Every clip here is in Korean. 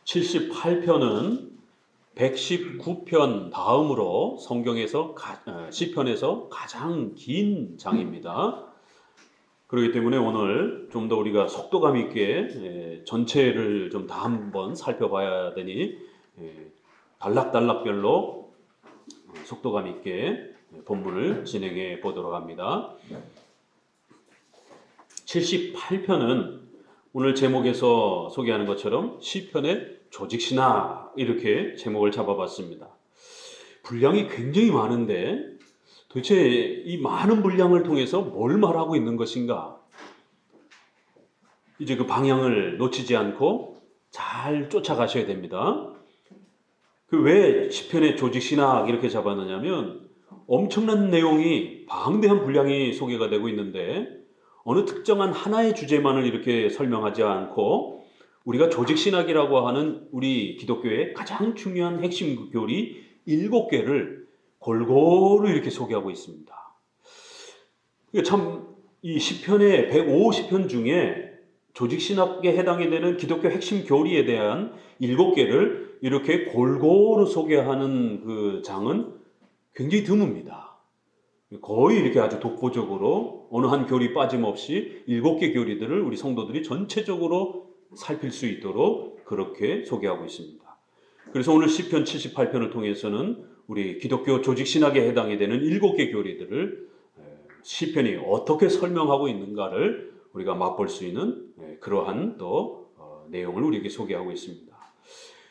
78편은 119편 다음으로 성경에서 시편에서 가장 긴 장입니다. 그렇기 때문에 오늘 좀 더 우리가 속도감 있게 전체를 좀 다 한번 살펴봐야 되니 단락단락별로 속도감 있게 본문을 진행해 보도록 합니다. 78편은 오늘 제목에서 소개하는 것처럼 시편의 조직신학 이렇게 제목을 잡아봤습니다. 분량이 굉장히 많은데 도대체 이 많은 분량을 통해서 뭘 말하고 있는 것인가? 이제 그 방향을 놓치지 않고 잘 쫓아가셔야 됩니다. 그 왜 시편의 조직신학 이렇게 잡았느냐면 엄청난 내용이 방대한 분량이 소개가 되고 있는데 어느 특정한 하나의 주제만을 이렇게 설명하지 않고 우리가 조직신학이라고 하는 우리 기독교의 가장 중요한 핵심 교리 7개를 골고루 이렇게 소개하고 있습니다. 참 이 시편의 150편 중에 조직신학에 해당이 되는 기독교 핵심 교리에 대한 7개를 이렇게 골고루 소개하는 그 장은 굉장히 드뭅니다. 거의 이렇게 아주 독보적으로 어느 한 교리 빠짐없이 7개 교리들을 우리 성도들이 전체적으로 살필 수 있도록 그렇게 소개하고 있습니다. 그래서 오늘 시편 78편을 통해서는 우리 기독교 조직신학에 해당이 되는 7개 교리들을 시편이 어떻게 설명하고 있는가를 우리가 맛볼 수 있는 그러한 또 내용을 우리에게 소개하고 있습니다.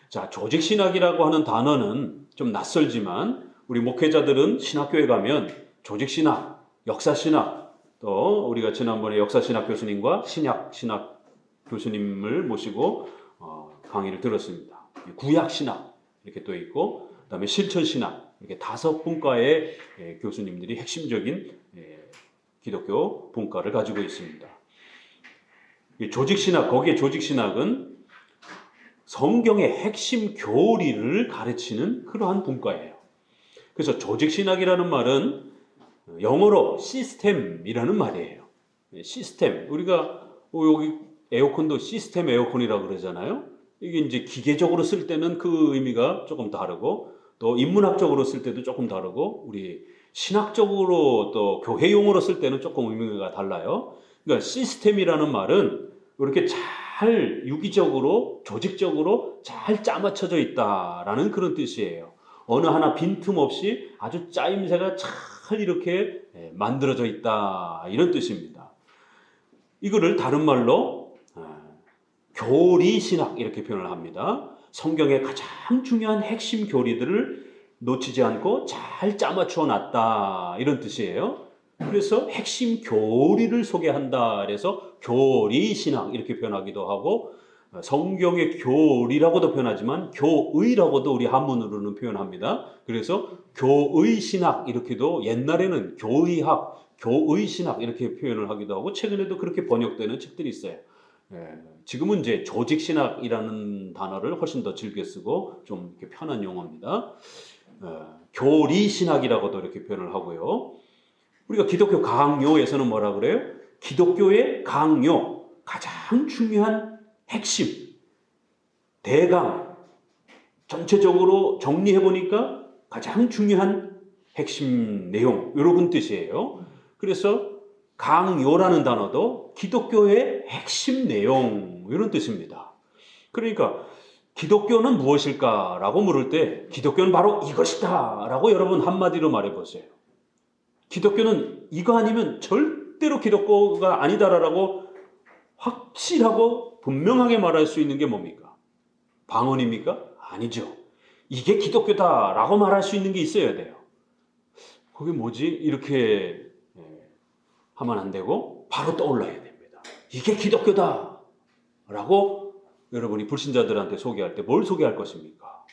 자, 조직신학이라고 하는 단어는 좀 낯설지만 우리 목회자들은 신학교에 가면 조직신학, 역사신학, 또 우리가 지난번에 역사신학 교수님과 신약신학 교수님을 모시고 강의를 들었습니다. 구약신학 이렇게 또 있고 그다음에 실천신학 이렇게 5분과의 교수님들이 핵심적인 기독교 분과를 가지고 있습니다. 조직신학, 거기에 조직신학은 성경의 핵심 교리를 가르치는 그러한 분과예요. 그래서 조직신학이라는 말은 영어로 시스템이라는 말이에요. 시스템, 우리가 여기 에어컨도 시스템 에어컨이라고 그러잖아요. 이게 이제 기계적으로 쓸 때는 그 의미가 조금 다르고 또 인문학적으로 쓸 때도 조금 다르고 우리 신학적으로 또 교회 용어로 쓸 때는 조금 의미가 달라요. 그러니까 시스템이라는 말은 이렇게 잘 유기적으로 조직적으로 잘 짜맞춰져 있다라는 그런 뜻이에요. 어느 하나 빈틈없이 아주 짜임새가 잘 이렇게 만들어져 있다 이런 뜻입니다. 이거를 다른 말로 교리신학 이렇게 표현을 합니다. 성경의 가장 중요한 핵심 교리들을 놓치지 않고 잘 짜맞추어 놨다 이런 뜻이에요. 그래서 핵심 교리를 소개한다 그래서 교리신학 이렇게 표현하기도 하고 성경의 교리라고도 표현하지만 교의라고도 우리 한문으로는 표현합니다. 그래서 교의신학 이렇게도 옛날에는 교의학, 교의신학 이렇게 표현을 하기도 하고 최근에도 그렇게 번역되는 책들이 있어요. 지금은 이제 조직신학이라는 단어를 훨씬 더 즐겨 쓰고 좀 이렇게 편한 용어입니다. 교리신학이라고도 이렇게 표현을 하고요. 우리가 기독교 강요에서는 뭐라 그래요? 기독교의 강요, 가장 중요한 핵심, 대강, 전체적으로 정리해보니까 가장 중요한 핵심 내용, 이런 뜻이에요. 그래서 강요라는 단어도 기독교의 핵심 내용, 이런 뜻입니다. 그러니까 기독교는 무엇일까라고 물을 때 기독교는 바로 이것이다 라고 여러분 한마디로 말해보세요. 기독교는 이거 아니면 절대로 기독교가 아니다라고 확실하고 분명하게 말할 수 있는 게 뭡니까? 방언입니까? 아니죠. 이게 기독교다라고 말할 수 있는 게 있어야 돼요. 그게 뭐지? 이렇게 하면 안 되고 바로 떠올라야 됩니다. 이게 기독교다라고 여러분이 불신자들한테 소개할 때 뭘 소개할 것입니까?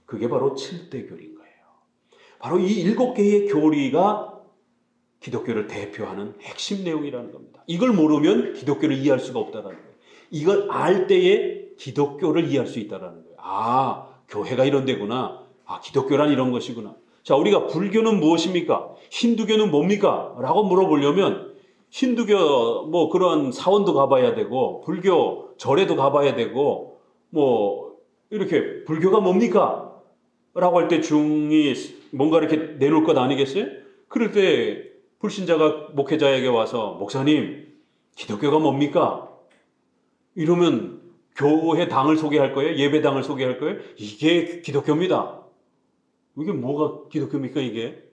그게 바로 7대 교리인 거예요. 바로 이 7개의 교리가 기독교를 대표하는 핵심 내용이라는 겁니다. 이걸 모르면 기독교를 이해할 수가 없다는 거예요. 이걸 알 때에 기독교를 이해할 수 있다는 거예요. 아, 교회가 이런 데구나. 아, 기독교란 이런 것이구나. 자, 우리가 불교는 무엇입니까? 힌두교는 뭡니까? 라고 물어보려면 힌두교 뭐 그런 사원도 가봐야 되고 불교 절에도 가봐야 되고 뭐 이렇게 불교가 뭡니까? 라고 할 때 중이 뭔가 이렇게 내놓을 것 아니겠어요? 그럴 때 불신자가 목회자에게 와서 목사님, 기독교가 뭡니까? 이러면 교회 당을 소개할 거예요? 예배당을 소개할 거예요? 이게 기독교입니다. 이게 뭐가 기독교입니까, 이게?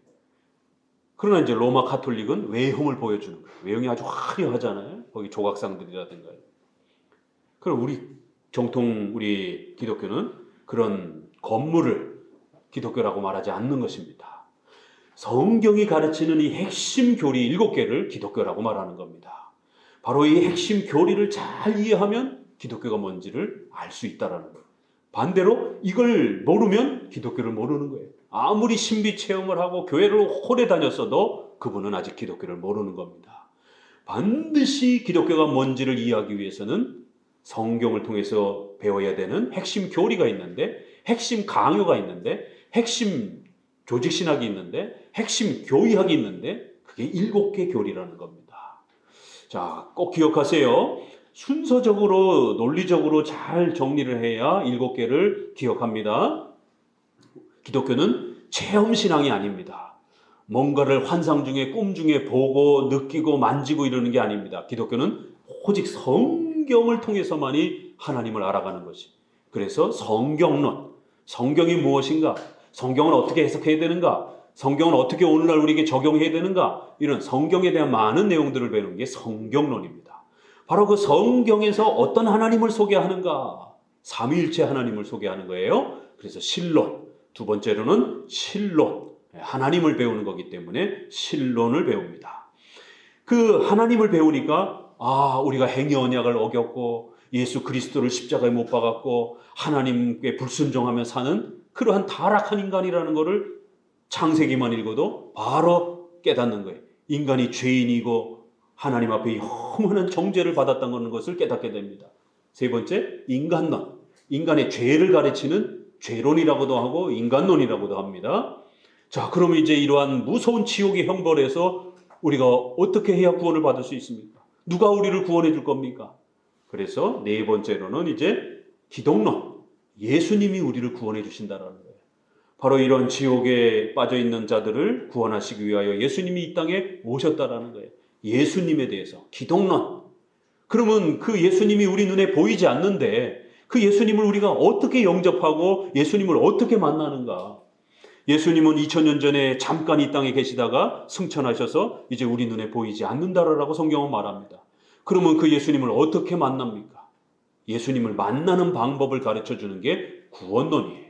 그러나 이제 로마 가톨릭은 외형을 보여주는 거예요. 외형이 아주 화려하잖아요. 거기 조각상들이라든가. 그럼 우리 기독교는 그런 건물을 기독교라고 말하지 않는 것입니다. 성경이 가르치는 이 핵심 교리 7개를 기독교라고 말하는 겁니다. 바로 이 핵심 교리를 잘 이해하면 기독교가 뭔지를 알 수 있다는 거예요. 반대로 이걸 모르면 기독교를 모르는 거예요. 아무리 신비 체험을 하고 교회를 오래 다녔어도 그분은 아직 기독교를 모르는 겁니다. 반드시 기독교가 뭔지를 이해하기 위해서는 성경을 통해서 배워야 되는 핵심 교리가 있는데, 핵심 강요가 있는데, 핵심 조직신학이 있는데, 핵심 교의학이 있는데, 그게 7개 교리라는 겁니다. 자, 꼭 기억하세요. 순서적으로 논리적으로 잘 정리를 해야 7개를 기억합니다. 기독교는 체험신앙이 아닙니다. 뭔가를 환상 중에 꿈 중에 보고 느끼고 만지고 이러는 게 아닙니다. 기독교는 오직 성경을 통해서만이 하나님을 알아가는 것이. 그래서 성경론, 성경이 무엇인가, 성경을 어떻게 해석해야 되는가, 성경을 어떻게 오늘날 우리에게 적용해야 되는가, 이런 성경에 대한 많은 내용들을 배우는 게 성경론입니다. 바로 그 성경에서 어떤 하나님을 소개하는가, 삼위일체 하나님을 소개하는 거예요. 그래서 신론, 두 번째로는 신론, 하나님을 배우는 거기 때문에 신론을 배웁니다. 그 하나님을 배우니까 우리가 행위 언약을 어겼고 예수 그리스도를 십자가에 못 박았고 하나님께 불순종하며 사는 그러한 타락한 인간이라는 것을 창세기만 읽어도 바로 깨닫는 거예요. 인간이 죄인이고 하나님 앞에 험한 정죄를 받았다는 것을 깨닫게 됩니다. 세 번째, 인간론. 인간의 죄를 가르치는 죄론이라고도 하고 인간론이라고도 합니다. 자, 그러면 이제 이러한 무서운 지옥의 형벌에서 우리가 어떻게 해야 구원을 받을 수 있습니까? 누가 우리를 구원해 줄 겁니까? 그래서 네 번째로는 이제 기독론. 예수님이 우리를 구원해 주신다는 거예요. 바로 이런 지옥에 빠져 있는 자들을 구원하시기 위하여 예수님이 이 땅에 오셨다라는 거예요. 예수님에 대해서 기독론. 그러면 그 예수님이 우리 눈에 보이지 않는데 그 예수님을 우리가 어떻게 영접하고 예수님을 어떻게 만나는가? 예수님은 2000년 전에 잠깐 이 땅에 계시다가 승천하셔서 이제 우리 눈에 보이지 않는다라고 성경은 말합니다. 그러면 그 예수님을 어떻게 만납니까? 예수님을 만나는 방법을 가르쳐 주는 게 구원론이에요.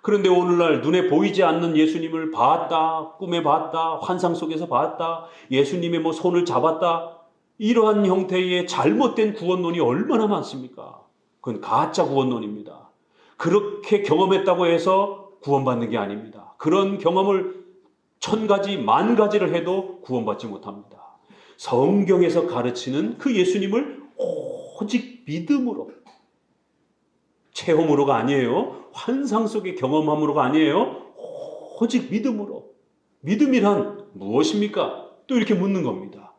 그런데 오늘날 눈에 보이지 않는 예수님을 봤다, 꿈에 봤다, 환상 속에서 봤다, 예수님의 뭐 손을 잡았다, 이러한 형태의 잘못된 구원론이 얼마나 많습니까? 그건 가짜 구원론입니다. 그렇게 경험했다고 해서 구원받는 게 아닙니다. 그런 경험을 1000가지, 10,000가지를 해도 구원받지 못합니다. 성경에서 가르치는 그 예수님을 오직 믿음으로, 체험으로가 아니에요. 환상 속의 경험함으로가 아니에요. 오직 믿음으로. 믿음이란 무엇입니까? 또 이렇게 묻는 겁니다.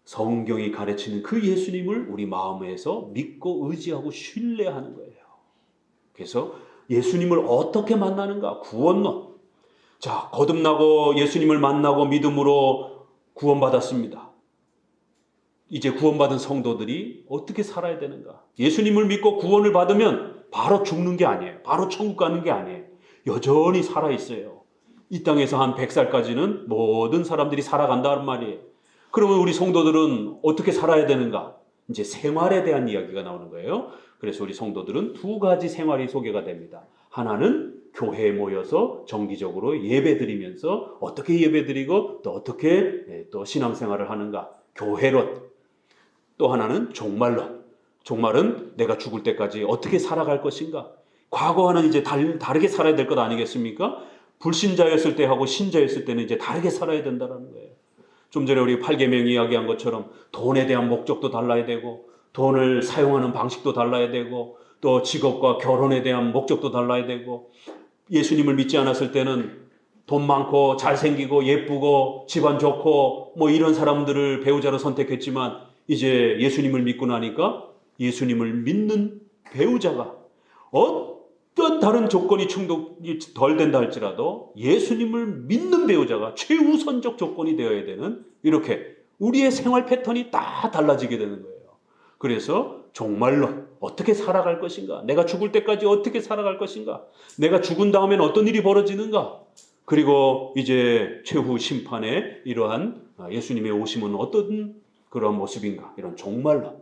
성경이 가르치는 그 예수님을 우리 마음에서 믿고 의지하고 신뢰하는 거예요. 그래서 예수님을 어떻게 만나는가? 구원론. 자, 거듭나고 예수님을 만나고 믿음으로 구원받았습니다. 이제 구원받은 성도들이 어떻게 살아야 되는가? 예수님을 믿고 구원을 받으면 바로 죽는 게 아니에요. 바로 천국 가는 게 아니에요. 여전히 살아있어요. 이 땅에서 한 100살까지는 모든 사람들이 살아간다는 말이에요. 그러면 우리 성도들은 어떻게 살아야 되는가? 이제 생활에 대한 이야기가 나오는 거예요. 그래서 우리 성도들은 2가지 생활이 소개가 됩니다. 하나는 교회에 모여서 정기적으로 예배드리면서 어떻게 예배드리고 또 어떻게 또 신앙생활을 하는가? 교회론. 또 하나는 종말론. 종말은 내가 죽을 때까지 어떻게 살아갈 것인가? 과거와는 이제 다르게 살아야 될 것 아니겠습니까? 불신자였을 때하고 신자였을 때는 이제 다르게 살아야 된다는 거예요. 좀 전에 우리 8계명 이야기한 것처럼 돈에 대한 목적도 달라야 되고 돈을 사용하는 방식도 달라야 되고 또 직업과 결혼에 대한 목적도 달라야 되고 예수님을 믿지 않았을 때는 돈 많고 잘생기고 예쁘고 집안 좋고 뭐 이런 사람들을 배우자로 선택했지만 이제 예수님을 믿고 나니까 예수님을 믿는 배우자가 어떤 다른 조건이 충족이 덜 된다 할지라도 예수님을 믿는 배우자가 최우선적 조건이 되어야 되는, 이렇게 우리의 생활 패턴이 다 달라지게 되는 거예요. 그래서 종말론, 어떻게 살아갈 것인가, 내가 죽을 때까지 어떻게 살아갈 것인가, 내가 죽은 다음엔 어떤 일이 벌어지는가, 그리고 이제 최후 심판의 이러한 예수님의 오심은 어떤 그런 모습인가, 이런 종말론.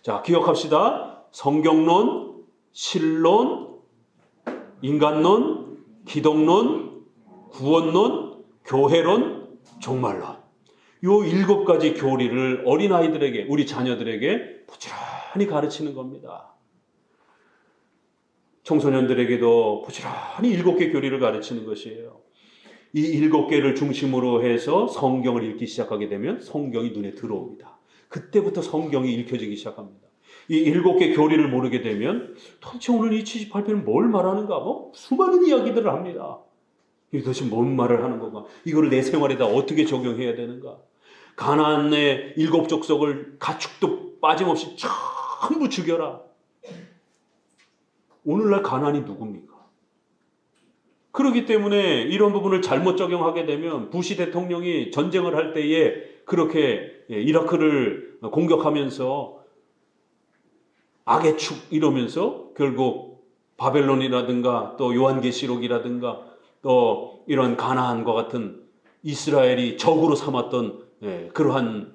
자, 기억합시다. 성경론, 신론, 인간론, 기독론, 구원론, 교회론, 종말론. 요 7가지 교리를 어린아이들에게, 우리 자녀들에게 부지런히 가르치는 겁니다. 청소년들에게도 부지런히 7개 교리를 가르치는 것이에요. 이 7개를 중심으로 해서 성경을 읽기 시작하게 되면 성경이 눈에 들어옵니다. 그때부터 성경이 읽혀지기 시작합니다. 이 7개 교리를 모르게 되면 도대체 오늘 이 78편은 뭘 말하는가, 수많은 이야기들을 합니다. 이것이 뭔 말을 하는 건가, 이거를 내 생활에다 어떻게 적용해야 되는가. 가나안의 7족속을 가축도 빠짐없이 전부 죽여라. 오늘날 가나안이 누굽니까? 그렇기 때문에 이런 부분을 잘못 적용하게 되면 부시 대통령이 전쟁을 할 때에 그렇게 이라크를 공격하면서 악의 축 이러면서 결국 바벨론이라든가 또 요한계시록이라든가 또 이런 가나안과 같은 이스라엘이 적으로 삼았던 그러한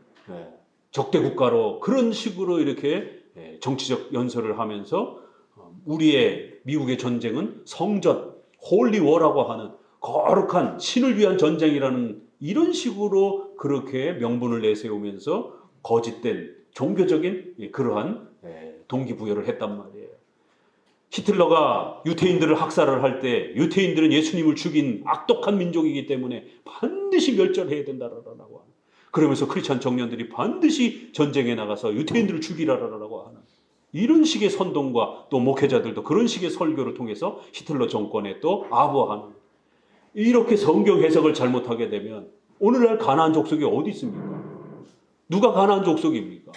적대 국가로 그런 식으로 이렇게 정치적 연설을 하면서 우리의 미국의 전쟁은 성전, 홀리워라고 하는 거룩한 신을 위한 전쟁이라는 이런 식으로 그렇게 명분을 내세우면서 거짓된 종교적인 그러한 동기부여를 했단 말이에요. 히틀러가 유태인들을 학살을 할 때 유태인들은 예수님을 죽인 악독한 민족이기 때문에 반드시 멸절해야 된다라고 하는, 그러면서 크리스찬 청년들이 반드시 전쟁에 나가서 유태인들을 죽이라라고 하는 이런 식의 선동과 또 목회자들도 그런 식의 설교를 통해서 히틀러 정권에 또 아부하는, 이렇게 성경 해석을 잘못하게 되면 오늘날 가나안 족속이 어디 있습니까? 누가 가나안 족속입니까?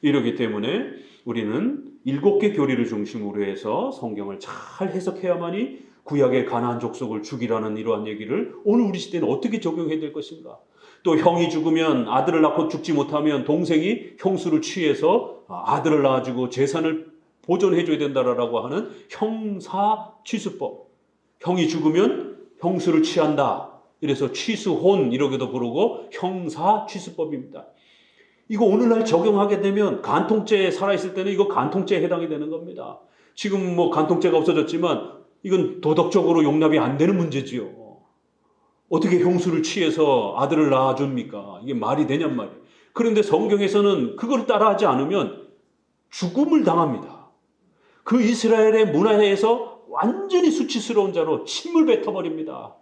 이러기 때문에 우리는 7개 교리를 중심으로 해서 성경을 잘 해석해야만이 구약의 가나안 족속을 죽이라는 이러한 얘기를 오늘 우리 시대는 어떻게 적용해야 될 것인가. 또 형이 죽으면, 아들을 낳고 죽지 못하면 동생이 형수를 취해서 아들을 낳아주고 재산을 보존해줘야 된다라고 하는 형사취수법. 형이 죽으면 형수를 취한다. 이래서 취수혼 이렇게도 부르고 형사취수법입니다. 이거 오늘날 적용하게 되면 간통죄에 살아있을 때는 이거 간통죄에 해당이 되는 겁니다. 지금 간통죄가 없어졌지만 이건 도덕적으로 용납이 안 되는 문제지요. 어떻게 형수를 취해서 아들을 낳아줍니까? 이게 말이 되냔 말이에요. 그런데 성경에서는 그걸 따라하지 않으면 죽음을 당합니다. 그 이스라엘의 문화에서 완전히 수치스러운 자로 침을 뱉어버립니다.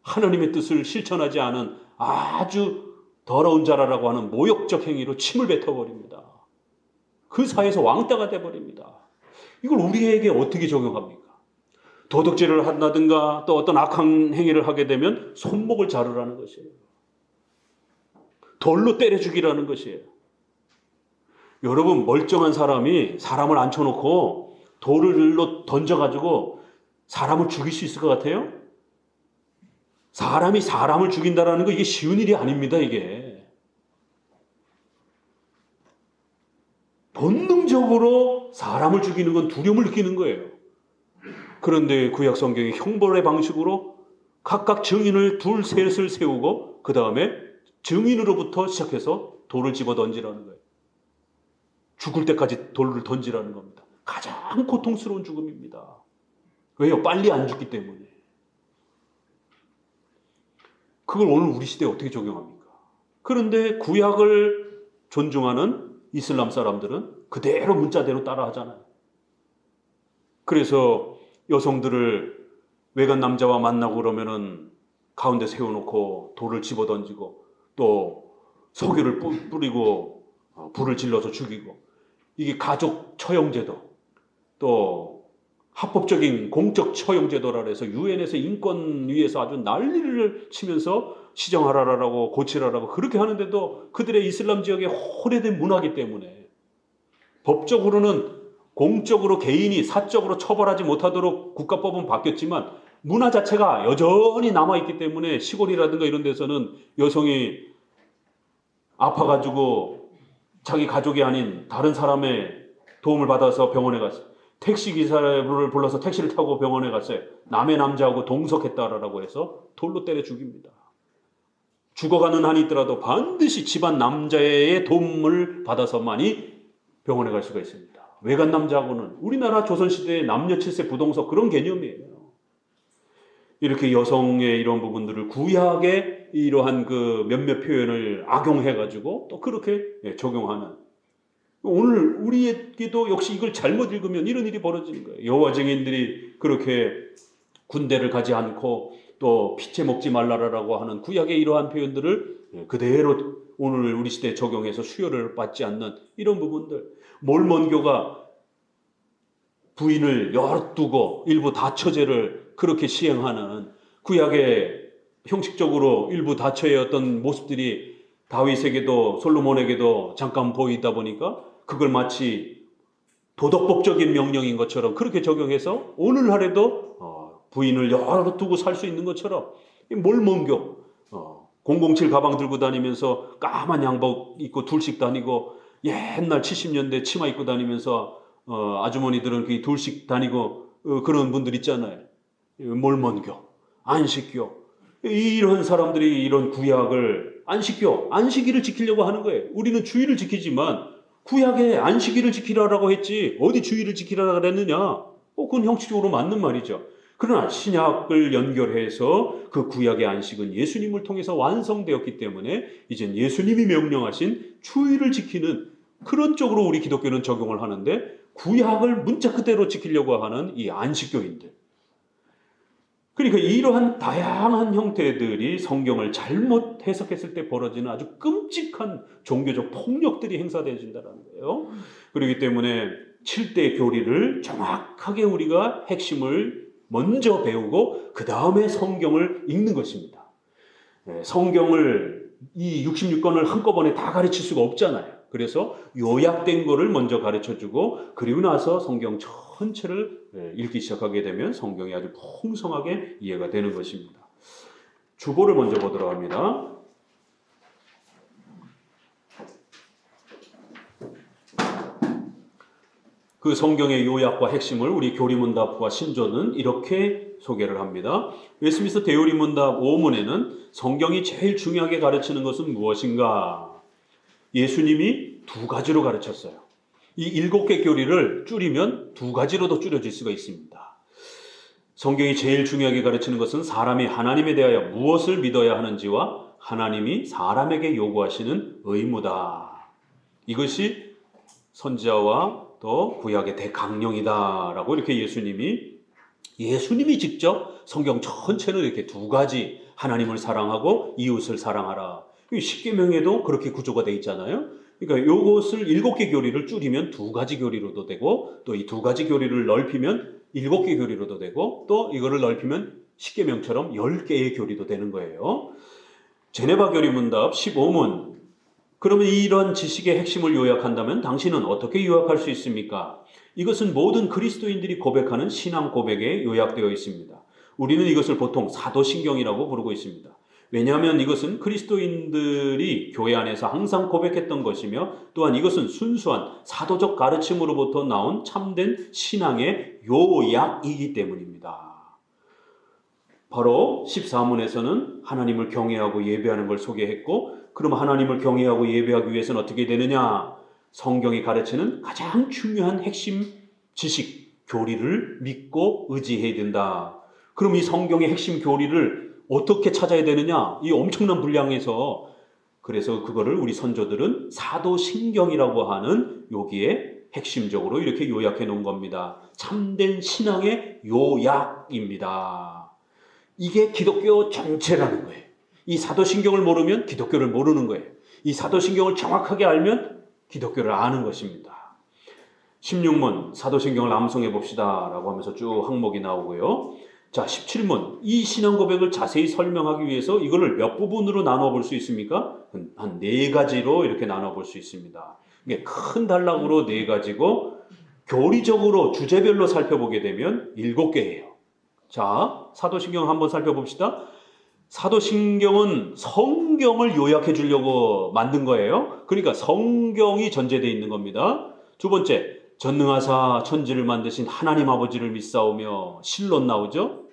하나님의 뜻을 실천하지 않은 아주 더러운 자라라고 하는 모욕적 행위로 침을 뱉어버립니다. 그 사회에서 왕따가 돼버립니다. 이걸 우리에게 어떻게 적용합니까? 도덕질을 한다든가 또 어떤 악한 행위를 하게 되면 손목을 자르라는 것이에요. 돌로 때려 죽이라는 것이에요. 여러분, 멀쩡한 사람이 사람을 앉혀놓고 돌로 던져가지고 사람을 죽일 수 있을 것 같아요? 사람이 사람을 죽인다라는 거 이게 쉬운 일이 아닙니다. 이게 본능적으로 사람을 죽이는 건 두려움을 느끼는 거예요. 그런데 구약 성경이 형벌의 방식으로 각각 증인을 둘 셋을 세우고 그 다음에 증인으로부터 시작해서 돌을 집어 던지라는 거예요. 죽을 때까지 돌을 던지라는 겁니다. 가장 고통스러운 죽음입니다. 왜요? 빨리 안 죽기 때문에. 그걸 오늘 우리 시대에 어떻게 적용합니까? 그런데 구약을 존중하는 이슬람 사람들은 그대로 문자대로 따라하잖아요. 그래서 여성들을 외간 남자와 만나고 그러면은 가운데 세워놓고 돌을 집어던지고 또 석유를 뿌리고 불을 질러서 죽이고, 이게 가족 처형제도, 또 합법적인 공적 처형제도라 해서 유엔에서 인권위에서 아주 난리를 치면서 시정하라라고 고치라라고 그렇게 하는데도 그들의 이슬람 지역의 오래된 문화이기 때문에 법적으로는 공적으로 개인이 사적으로 처벌하지 못하도록 국가법은 바뀌었지만 문화 자체가 여전히 남아있기 때문에 시골이라든가 이런 데서는 여성이 아파가지고 자기 가족이 아닌 다른 사람의 도움을 받아서 병원에 갔어요. 택시기사를 불러서 택시를 타고 병원에 갔어요. 남의 남자하고 동석했다라고 해서 돌로 때려 죽입니다. 죽어가는 한이 있더라도 반드시 집안 남자의 도움을 받아서만이 병원에 갈 수가 있습니다. 외간 남자하고는 우리나라 조선시대의 남녀 칠세 부동석 그런 개념이에요. 이렇게 여성의 이런 부분들을 구약의 이러한 그 몇몇 표현을 악용해가지고 또 그렇게 적용하는, 오늘 우리에게도 역시 이걸 잘못 읽으면 이런 일이 벌어지는 거예요. 여호와 증인들이 그렇게 군대를 가지 않고 또 피채 먹지 말라라고 하는 구약의 이러한 표현들을 그대로 오늘 우리 시대에 적용해서 수혈을 받지 않는 이런 부분들. 몰몬교가 부인을 열어두고 일부 다처제를 그렇게 시행하는 구약의 형식적으로 일부 다처의 어떤 모습들이 다윗에게도 솔로몬에게도 잠깐 보이다 보니까 그걸 마치 도덕법적인 명령인 것처럼 그렇게 적용해서 오늘날에도 부인을 열어두고 살 수 있는 것처럼 몰몬교, 007 가방 들고 다니면서 까만 양복 입고 둘씩 다니고 옛날 70년대 치마 입고 다니면서 아주머니들은 그 둘씩 다니고 그런 분들 있잖아요. 몰몬교, 안식교, 이런 사람들이 이런 구약을 안식교, 안식일을 지키려고 하는 거예요. 우리는 주일을 지키지만 구약에 안식일을 지키라고 했지 어디 주일을 지키라고 그랬느냐? 그건 형식적으로 맞는 말이죠. 그러나 신약을 연결해서 그 구약의 안식은 예수님을 통해서 완성되었기 때문에 이젠 예수님이 명령하신 주일을 지키는 그런 쪽으로 우리 기독교는 적용을 하는데, 구약을 문자 그대로 지키려고 하는 이 안식교인들, 그러니까 이러한 다양한 형태들이 성경을 잘못 해석했을 때 벌어지는 아주 끔찍한 종교적 폭력들이 행사되어진다는 거예요. 그렇기 때문에 7대 교리를 정확하게 우리가 핵심을 먼저 배우고 그 다음에 성경을 읽는 것입니다. 성경을 이 66권을 한꺼번에 다 가르칠 수가 없잖아요. 그래서 요약된 거를 먼저 가르쳐주고 그리고 나서 성경 전체를 읽기 시작하게 되면 성경이 아주 풍성하게 이해가 되는 것입니다. 주보를 먼저 보도록 합니다. 그 성경의 요약과 핵심을 우리 교리문답과 신조는 이렇게 소개를 합니다. 웨스트민스터 대요리문답 5문에는 성경이 제일 중요하게 가르치는 것은 무엇인가? 예수님이 두 가지로 가르쳤어요. 이 7개 교리를 줄이면 두 가지로도 줄여질 수가 있습니다. 성경이 제일 중요하게 가르치는 것은 사람이 하나님에 대하여 무엇을 믿어야 하는지와 하나님이 사람에게 요구하시는 의무다. 이것이 선지자와 또 구약의 대강령이다라고 이렇게 예수님이 직접 성경 전체는 이렇게 두 가지, 하나님을 사랑하고 이웃을 사랑하라. 십계명에도 그렇게 구조가 되어 있잖아요. 그러니까 이것을 7개 교리를 줄이면 두 가지 교리로도 되고, 또 이 두 가지 교리를 넓히면 7개 교리로도 되고, 또 이거를 넓히면 십계명처럼 10개의 교리도 되는 거예요. 제네바 교리문답 15문. 그러면 이런 지식의 핵심을 요약한다면 당신은 어떻게 요약할 수 있습니까? 이것은 모든 그리스도인들이 고백하는 신앙 고백에 요약되어 있습니다. 우리는 이것을 보통 사도신경이라고 부르고 있습니다. 왜냐하면 이것은 그리스도인들이 교회 안에서 항상 고백했던 것이며, 또한 이것은 순수한 사도적 가르침으로부터 나온 참된 신앙의 요약이기 때문입니다. 바로 14문에서는 하나님을 경외하고 예배하는 걸 소개했고, 그럼 하나님을 경외하고 예배하기 위해서는 어떻게 되느냐? 성경이 가르치는 가장 중요한 핵심 지식, 교리를 믿고 의지해야 된다. 그럼 이 성경의 핵심 교리를 어떻게 찾아야 되느냐? 이 엄청난 분량에서, 그래서 그거를 우리 선조들은 사도신경이라고 하는 여기에 핵심적으로 이렇게 요약해 놓은 겁니다. 참된 신앙의 요약입니다. 이게 기독교 전체라는 거예요. 이 사도신경을 모르면 기독교를 모르는 거예요. 이 사도신경을 정확하게 알면 기독교를 아는 것입니다. 16문 사도신경을 암송해 봅시다 라고 하면서 쭉 항목이 나오고요. 자, 17문 이 신앙 고백을 자세히 설명하기 위해서 이거를 몇 부분으로 나눠 볼 수 있습니까? 한 4가지로 이렇게 나눠 볼 수 있습니다. 이게 큰 단락으로 4가지고 교리적으로 주제별로 살펴보게 되면 7개예요. 자, 사도신경 한번 살펴봅시다. 사도신경은 성경을 요약해 주려고 만든 거예요. 그러니까 성경이 전제되어 있는 겁니다. 두 번째, 전능하사 천지를 만드신 하나님 아버지를 믿사오며 신론 나오죠.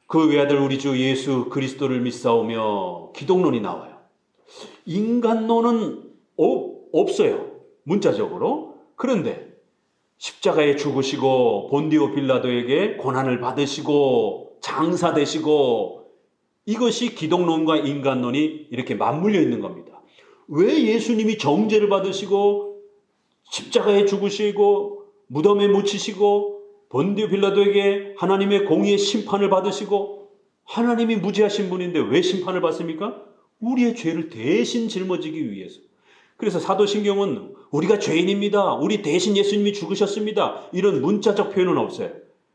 그 외아들 우리 주 예수 그리스도를 믿사오며 기독론이 나와요. 인간론은 없어요. 문자적으로. 그런데 십자가에 죽으시고 본디오 빌라도에게 고난을 받으시고 장사되시고, 이것이 기독론과 인간론이 이렇게 맞물려 있는 겁니다. 왜 예수님이 정죄를 받으시고 십자가에 죽으시고 무덤에 묻히시고 본디오 빌라도에게 하나님의 공의의 심판을 받으시고, 하나님이 무지하신 분인데 왜 심판을 받습니까? 우리의 죄를 대신 짊어지기 위해서. 그래서 사도신경은 우리가 죄인입니다, 우리 대신 예수님이 죽으셨습니다, 이런 문자적 표현은 없어요.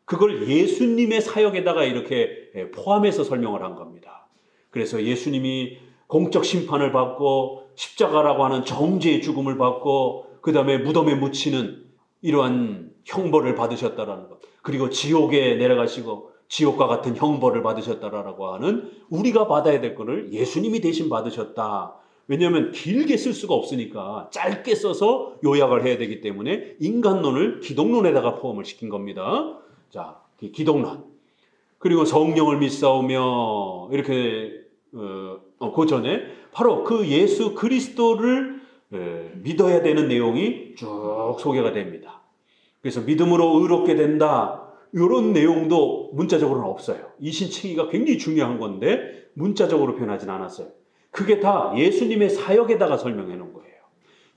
그걸 예수님의 사역에다가 이렇게 포함해서 설명을 한 겁니다. 그래서 예수님이 공적 심판을 받고 십자가라고 하는 정죄의 죽음을 받고 그 다음에 무덤에 묻히는 이러한 형벌을 받으셨다라는 것, 그리고 지옥에 내려가시고 지옥과 같은 형벌을 받으셨다라고 하는, 우리가 받아야 될 것을 예수님이 대신 받으셨다. 왜냐하면 길게 쓸 수가 없으니까 짧게 써서 요약을 해야 되기 때문에 인간론을 기독론에다가 포함을 시킨 겁니다. 자, 기독론. 그리고 성령을 믿사오며, 이렇게 그 전에 바로 그 예수 그리스도를 믿어야 되는 내용이 쭉 소개가 됩니다. 그래서 믿음으로 의롭게 된다, 이런 내용도 문자적으로는 없어요. 이신칭의가 굉장히 중요한 건데 문자적으로 표현하진 않았어요. 그게 다 예수님의 사역에다가 설명해 놓은 거예요.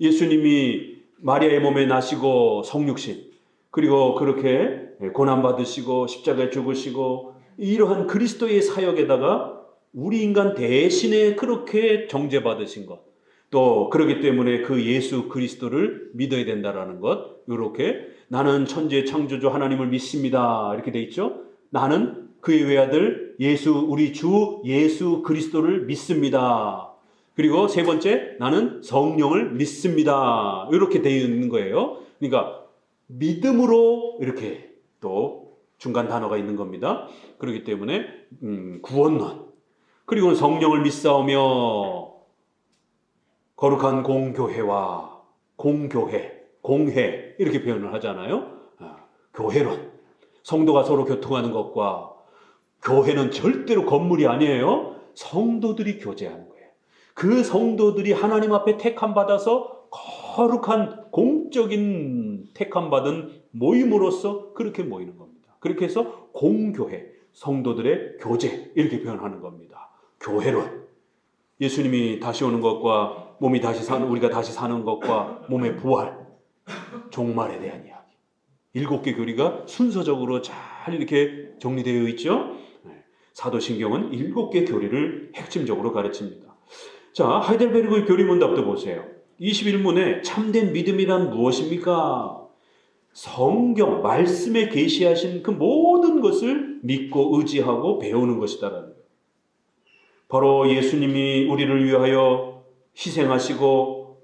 예수님이 마리아의 몸에 나시고 성육신, 그리고 그렇게 고난받으시고 십자가에 죽으시고, 이러한 그리스도의 사역에다가 우리 인간 대신에 그렇게 정죄받으신 것, 또 그렇기 때문에 그 예수 그리스도를 믿어야 된다라는 것, 이렇게 나는 천지의 창조주 하나님을 믿습니다, 이렇게 돼 있죠. 나는 그의 외아들 우리 주 예수 그리스도를 믿습니다. 그리고 세 번째, 나는 성령을 믿습니다, 이렇게 되어 있는 거예요. 그러니까 믿음으로 이렇게 또 중간 단어가 있는 겁니다. 그렇기 때문에 구원론, 그리고 성령을 믿사오며 거룩한 공교회와 공회 이렇게 표현을 하잖아요. 교회론, 성도가 서로 교통하는 것과, 교회는 절대로 건물이 아니에요. 성도들이 교제하는 거예요. 그 성도들이 하나님 앞에 택함 받아서 거룩한 공적인 택함 받은 모임으로서 그렇게 모이는 겁니다. 그렇게 해서 공교회, 성도들의 교제, 이렇게 표현하는 겁니다. 교회론, 예수님이 다시 오는 것과 우리가 다시 사는 것과 몸의 부활, 종말에 대한 이야기. 7개 교리가 순서적으로 잘 이렇게 정리되어 있죠. 사도신경은 7개 교리를 핵심적으로 가르칩니다. 자, 하이델베르그의 교리문답도 보세요. 21문에 참된 믿음이란 무엇입니까? 성경, 말씀에 계시하신 그 모든 것을 믿고 의지하고 배우는 것이다라는 거예요. 바로 예수님이 우리를 위하여 희생하시고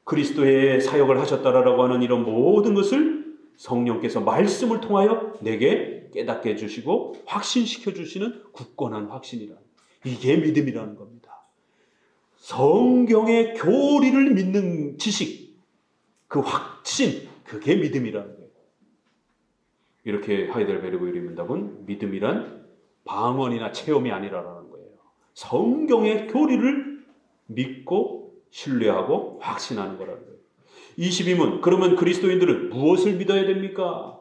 그리스도의 사역을 하셨다라고 하는 이런 모든 것을 성령께서 말씀을 통하여 내게 깨닫게 해주시고 확신시켜 주시는 굳건한 확신이라는, 이게 믿음이라는 겁니다. 성경의 교리를 믿는 지식, 그 확신, 그게 믿음이라는 거예요. 이렇게 하이델베르그 유리문답은 믿음이란 방언이나 체험이 아니라는 거예요. 성경의 교리를 믿고 신뢰하고 확신하는 거라는 거예요. 22문, 그러면 그리스도인들은 무엇을 믿어야 됩니까?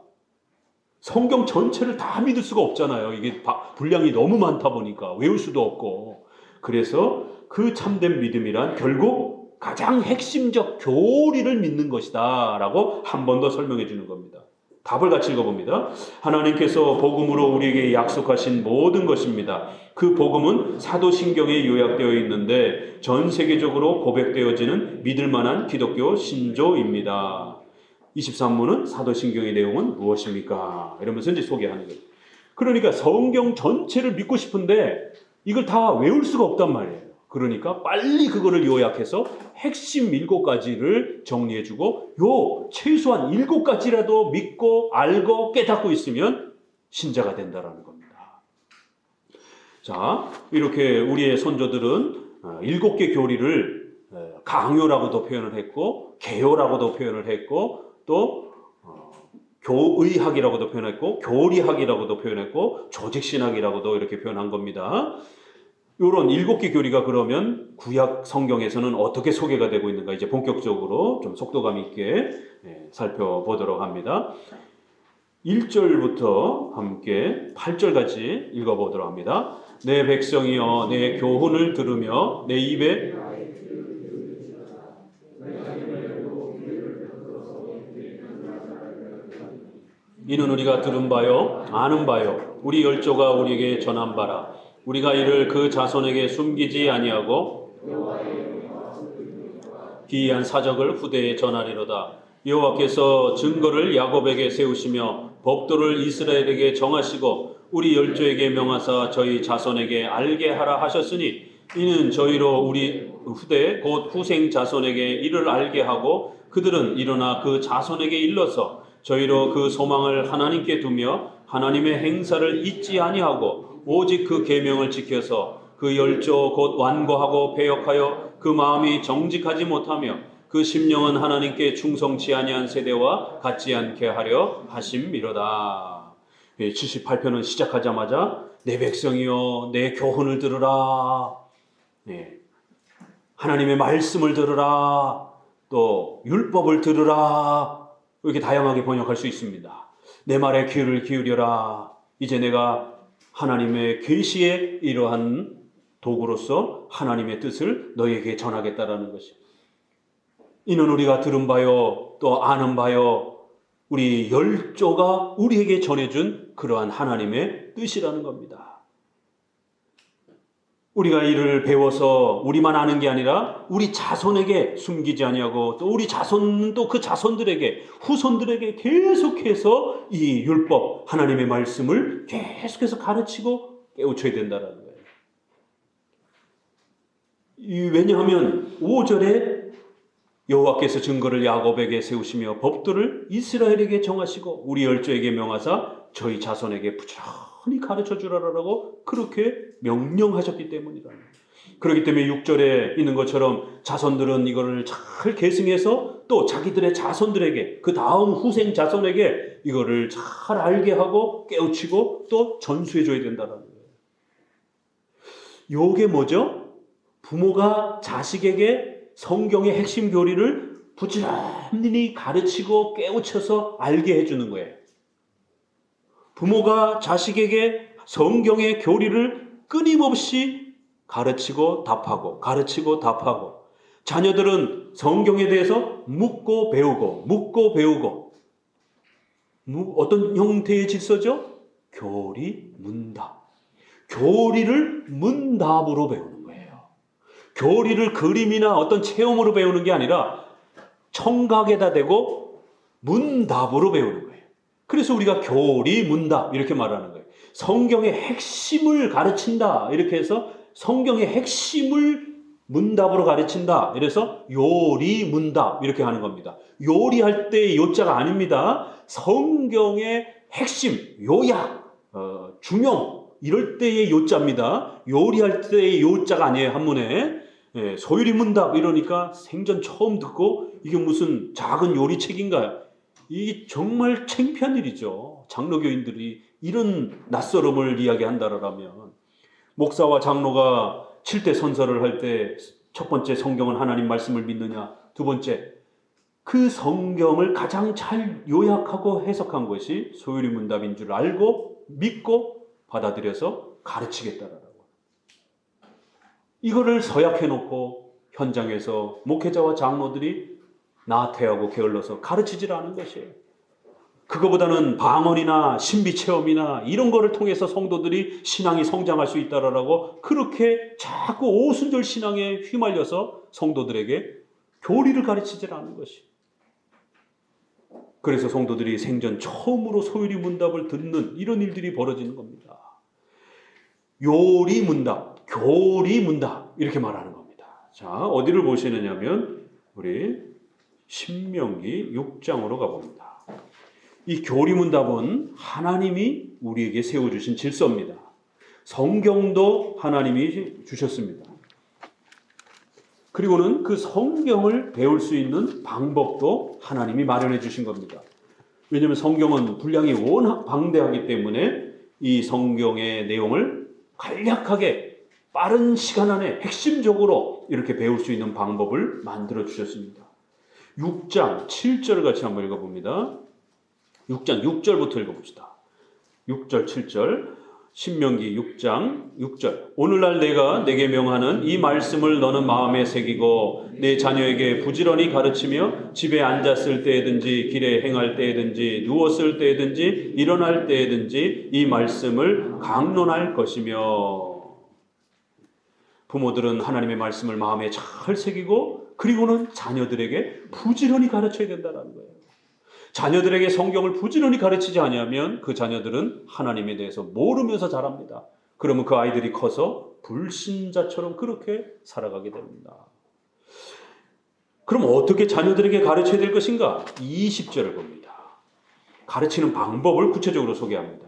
성경 전체를 다 믿을 수가 없잖아요. 이게 분량이 너무 많다 보니까 외울 수도 없고. 그래서 그 참된 믿음이란 결국 가장 핵심적 교리를 믿는 것이다 라고 한 번 더 설명해 주는 겁니다. 답을 같이 읽어봅니다. 하나님께서 복음으로 우리에게 약속하신 모든 것입니다. 그 복음은 사도신경에 요약되어 있는데 전 세계적으로 고백되어지는 믿을 만한 기독교 신조입니다. 23문은 사도신경의 내용은 무엇입니까? 이러면서 이제 소개하는 거예요. 그러니까 성경 전체를 믿고 싶은데 이걸 다 외울 수가 없단 말이에요. 그러니까 빨리 그거를 요약해서 핵심 7가지를 정리해주고 최소한 7가지라도 믿고 알고 깨닫고 있으면 신자가 된다라는 겁니다. 자, 이렇게 우리의 선조들은 7개 교리를 강요라고도 표현을 했고 개요라고도 표현을 했고 또 교의학이라고도 표현했고 교리학이라고도 표현했고 조직신학이라고도 이렇게 표현한 겁니다. 이런 7개 교리가 그러면 구약 성경에서는 어떻게 소개가 되고 있는가 이제 본격적으로 좀 속도감 있게 살펴보도록 합니다. 1절부터 함께 8절까지 읽어보도록 합니다. 내 백성이여 내 교훈을 들으며 내 입에 이는 우리가 들은 바요 아는 바요 우리 열조가 우리에게 전한 바라. 우리가 이를 그 자손에게 숨기지 아니하고 기이한 사적을 후대에 전하리로다. 여호와께서 증거를 야곱에게 세우시며 법도를 이스라엘에게 정하시고 우리 열조에게 명하사 저희 자손에게 알게 하라 하셨으니 이는 저희로 우리 후대 곧 후생 자손에게 이를 알게 하고 그들은 일어나 그 자손에게 일러서 저희로 그 소망을 하나님께 두며 하나님의 행사를 잊지 아니하고 오직 그 계명을 지켜서 그 열조 곧 완고하고 배역하여 그 마음이 정직하지 못하며 그 심령은 하나님께 충성치 아니한 세대와 같지 않게 하려 하심이로다. 78편은 시작하자마자 내 백성이여 내 교훈을 들으라. 하나님의 말씀을 들으라. 또 율법을 들으라. 이렇게 다양하게 번역할 수 있습니다. 내 말에 귀를 기울여라. 이제 내가 하나님의 계시의 이러한 도구로서 하나님의 뜻을 너에게 전하겠다라는 것이. 이는 우리가 들은 바요 또 아는 바요 우리 열조가 우리에게 전해준 그러한 하나님의 뜻이라는 겁니다. 우리가 이를 배워서 우리만 아는 게 아니라 우리 자손에게 숨기지 아니하고 또 우리 자손은 또 그 자손들에게 후손들에게 계속해서 이 율법 하나님의 말씀을 계속해서 가르치고 깨우쳐야 된다는 거예요. 왜냐하면 5절에 여호와께서 증거를 야곱에게 세우시며 법도를 이스라엘에게 정하시고 우리 열조에게 명하사 저희 자손에게 부지런히 가르쳐 주라라고 그렇게 명령하셨기 때문이다. 그렇기 때문에 6절에 있는 것처럼 자손들은 이거를 잘 계승해서 또 자기들의 자손들에게 그 다음 후생 자손에게 이거를 잘 알게 하고 깨우치고 또 전수해 줘야 된다는 거예요. 요게 뭐죠? 부모가 자식에게 성경의 핵심 교리를 부지런히 가르치고 깨우쳐서 알게 해주는 거예요. 부모가 자식에게 성경의 교리를 끊임없이 가르치고 답하고 가르치고 답하고 자녀들은 성경에 대해서 묻고 배우고 어떤 형태의 질서죠? 교리 문답. 교리를 문답으로 배우는 거예요. 교리를 그림이나 어떤 체험으로 배우는 게 아니라 청각에다 대고 문답으로 배우는 거예요. 그래서 우리가 교리 문답 이렇게 말하는 거예요. 성경의 핵심을 가르친다 이렇게 해서 성경의 핵심을 문답으로 가르친다. 이래서 요리 문답 이렇게 하는 겁니다. 요리할 때 요자가 아닙니다. 성경의 핵심, 요약, 중용 이럴 때의 요자입니다. 요리할 때의 요자가 아니에요. 한문에. 소요리 문답 이러니까 생전 처음 듣고 이게 무슨 작은 요리책인가요? 이게 정말 창피한 일이죠. 장로교인들이 이런 낯설음을 이야기한다라면 목사와 장로가 7대 선서를 할 때 첫 번째 성경은 하나님 말씀을 믿느냐, 두 번째 그 성경을 가장 잘 요약하고 해석한 것이 소요리 문답인 줄 알고 믿고 받아들여서 가르치겠다라고. 이거를 서약해놓고 현장에서 목회자와 장로들이 나태하고 게을러서 가르치질 않은 것이에요. 그거보다는 방언이나 신비체험이나 이런 거를 통해서 성도들이 신앙이 성장할 수 있다라고 그렇게 자꾸 오순절 신앙에 휘말려서 성도들에게 교리를 가르치질 않은 것이. 그래서 성도들이 생전 처음으로 소요리 문답을 듣는 이런 일들이 벌어지는 겁니다. 요리 문답, 교리 문답 이렇게 말하는 겁니다. 자, 어디를 보시느냐면 우리 신명기 6장으로 가봅니다. 이 교리 문답은 하나님이 우리에게 세워주신 질서입니다. 성경도 하나님이 주셨습니다. 그리고는 그 성경을 배울 수 있는 방법도 하나님이 마련해 주신 겁니다. 왜냐하면 성경은 분량이 워낙 방대하기 때문에 이 성경의 내용을 간략하게 빠른 시간 안에 핵심적으로 이렇게 배울 수 있는 방법을 만들어 주셨습니다. 6장 7절을 같이 한번 읽어봅니다. 6장 6절부터 읽어봅시다. 6절 7절 신명기 6장 6절 오늘날 내가 내게 명하는 이 말씀을 너는 마음에 새기고 내 자녀에게 부지런히 가르치며 집에 앉았을 때든지 길에 행할 때든지 누웠을 때든지 일어날 때든지 이 말씀을 강론할 것이며 부모들은 하나님의 말씀을 마음에 잘 새기고 그리고는 자녀들에게 부지런히 가르쳐야 된다는 거예요. 자녀들에게 성경을 부지런히 가르치지 않으면 그 자녀들은 하나님에 대해서 모르면서 자랍니다. 그러면 그 아이들이 커서 불신자처럼 그렇게 살아가게 됩니다. 그럼 어떻게 자녀들에게 가르쳐야 될 것인가? 20절을 봅니다. 가르치는 방법을 구체적으로 소개합니다.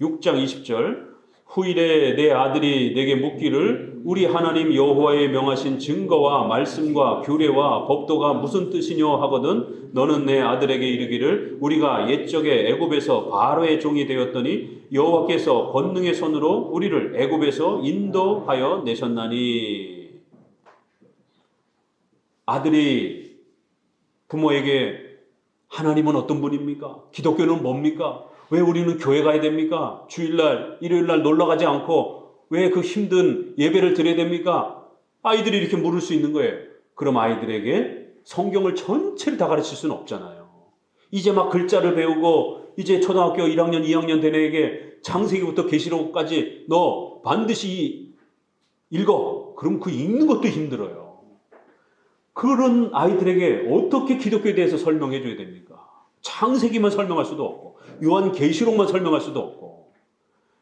6장 20절 후일에 내 아들이 내게 묻기를 우리 하나님 여호와의 명하신 증거와 말씀과 규례와 법도가 무슨 뜻이뇨 하거든 너는 내 아들에게 이르기를 우리가 옛적에 애굽에서 바로의 종이 되었더니 여호와께서 권능의 손으로 우리를 애굽에서 인도하여 내셨나니. 아들이 부모에게 하나님은 어떤 분입니까? 기독교는 뭡니까? 왜 우리는 교회 가야 됩니까? 주일날, 일요일날 놀러 가지 않고 왜 그 힘든 예배를 드려야 됩니까? 아이들이 이렇게 물을 수 있는 거예요. 그럼 아이들에게 성경을 전체를 다 가르칠 수는 없잖아요. 이제 막 글자를 배우고 이제 초등학교 1학년, 2학년 된 애에게 창세기부터 계시록까지 너 반드시 읽어. 그럼 그 읽는 것도 힘들어요. 그런 아이들에게 어떻게 기독교에 대해서 설명해 줘야 됩니까? 창세기만 설명할 수도 없고 요한계시록만 설명할 수도 없고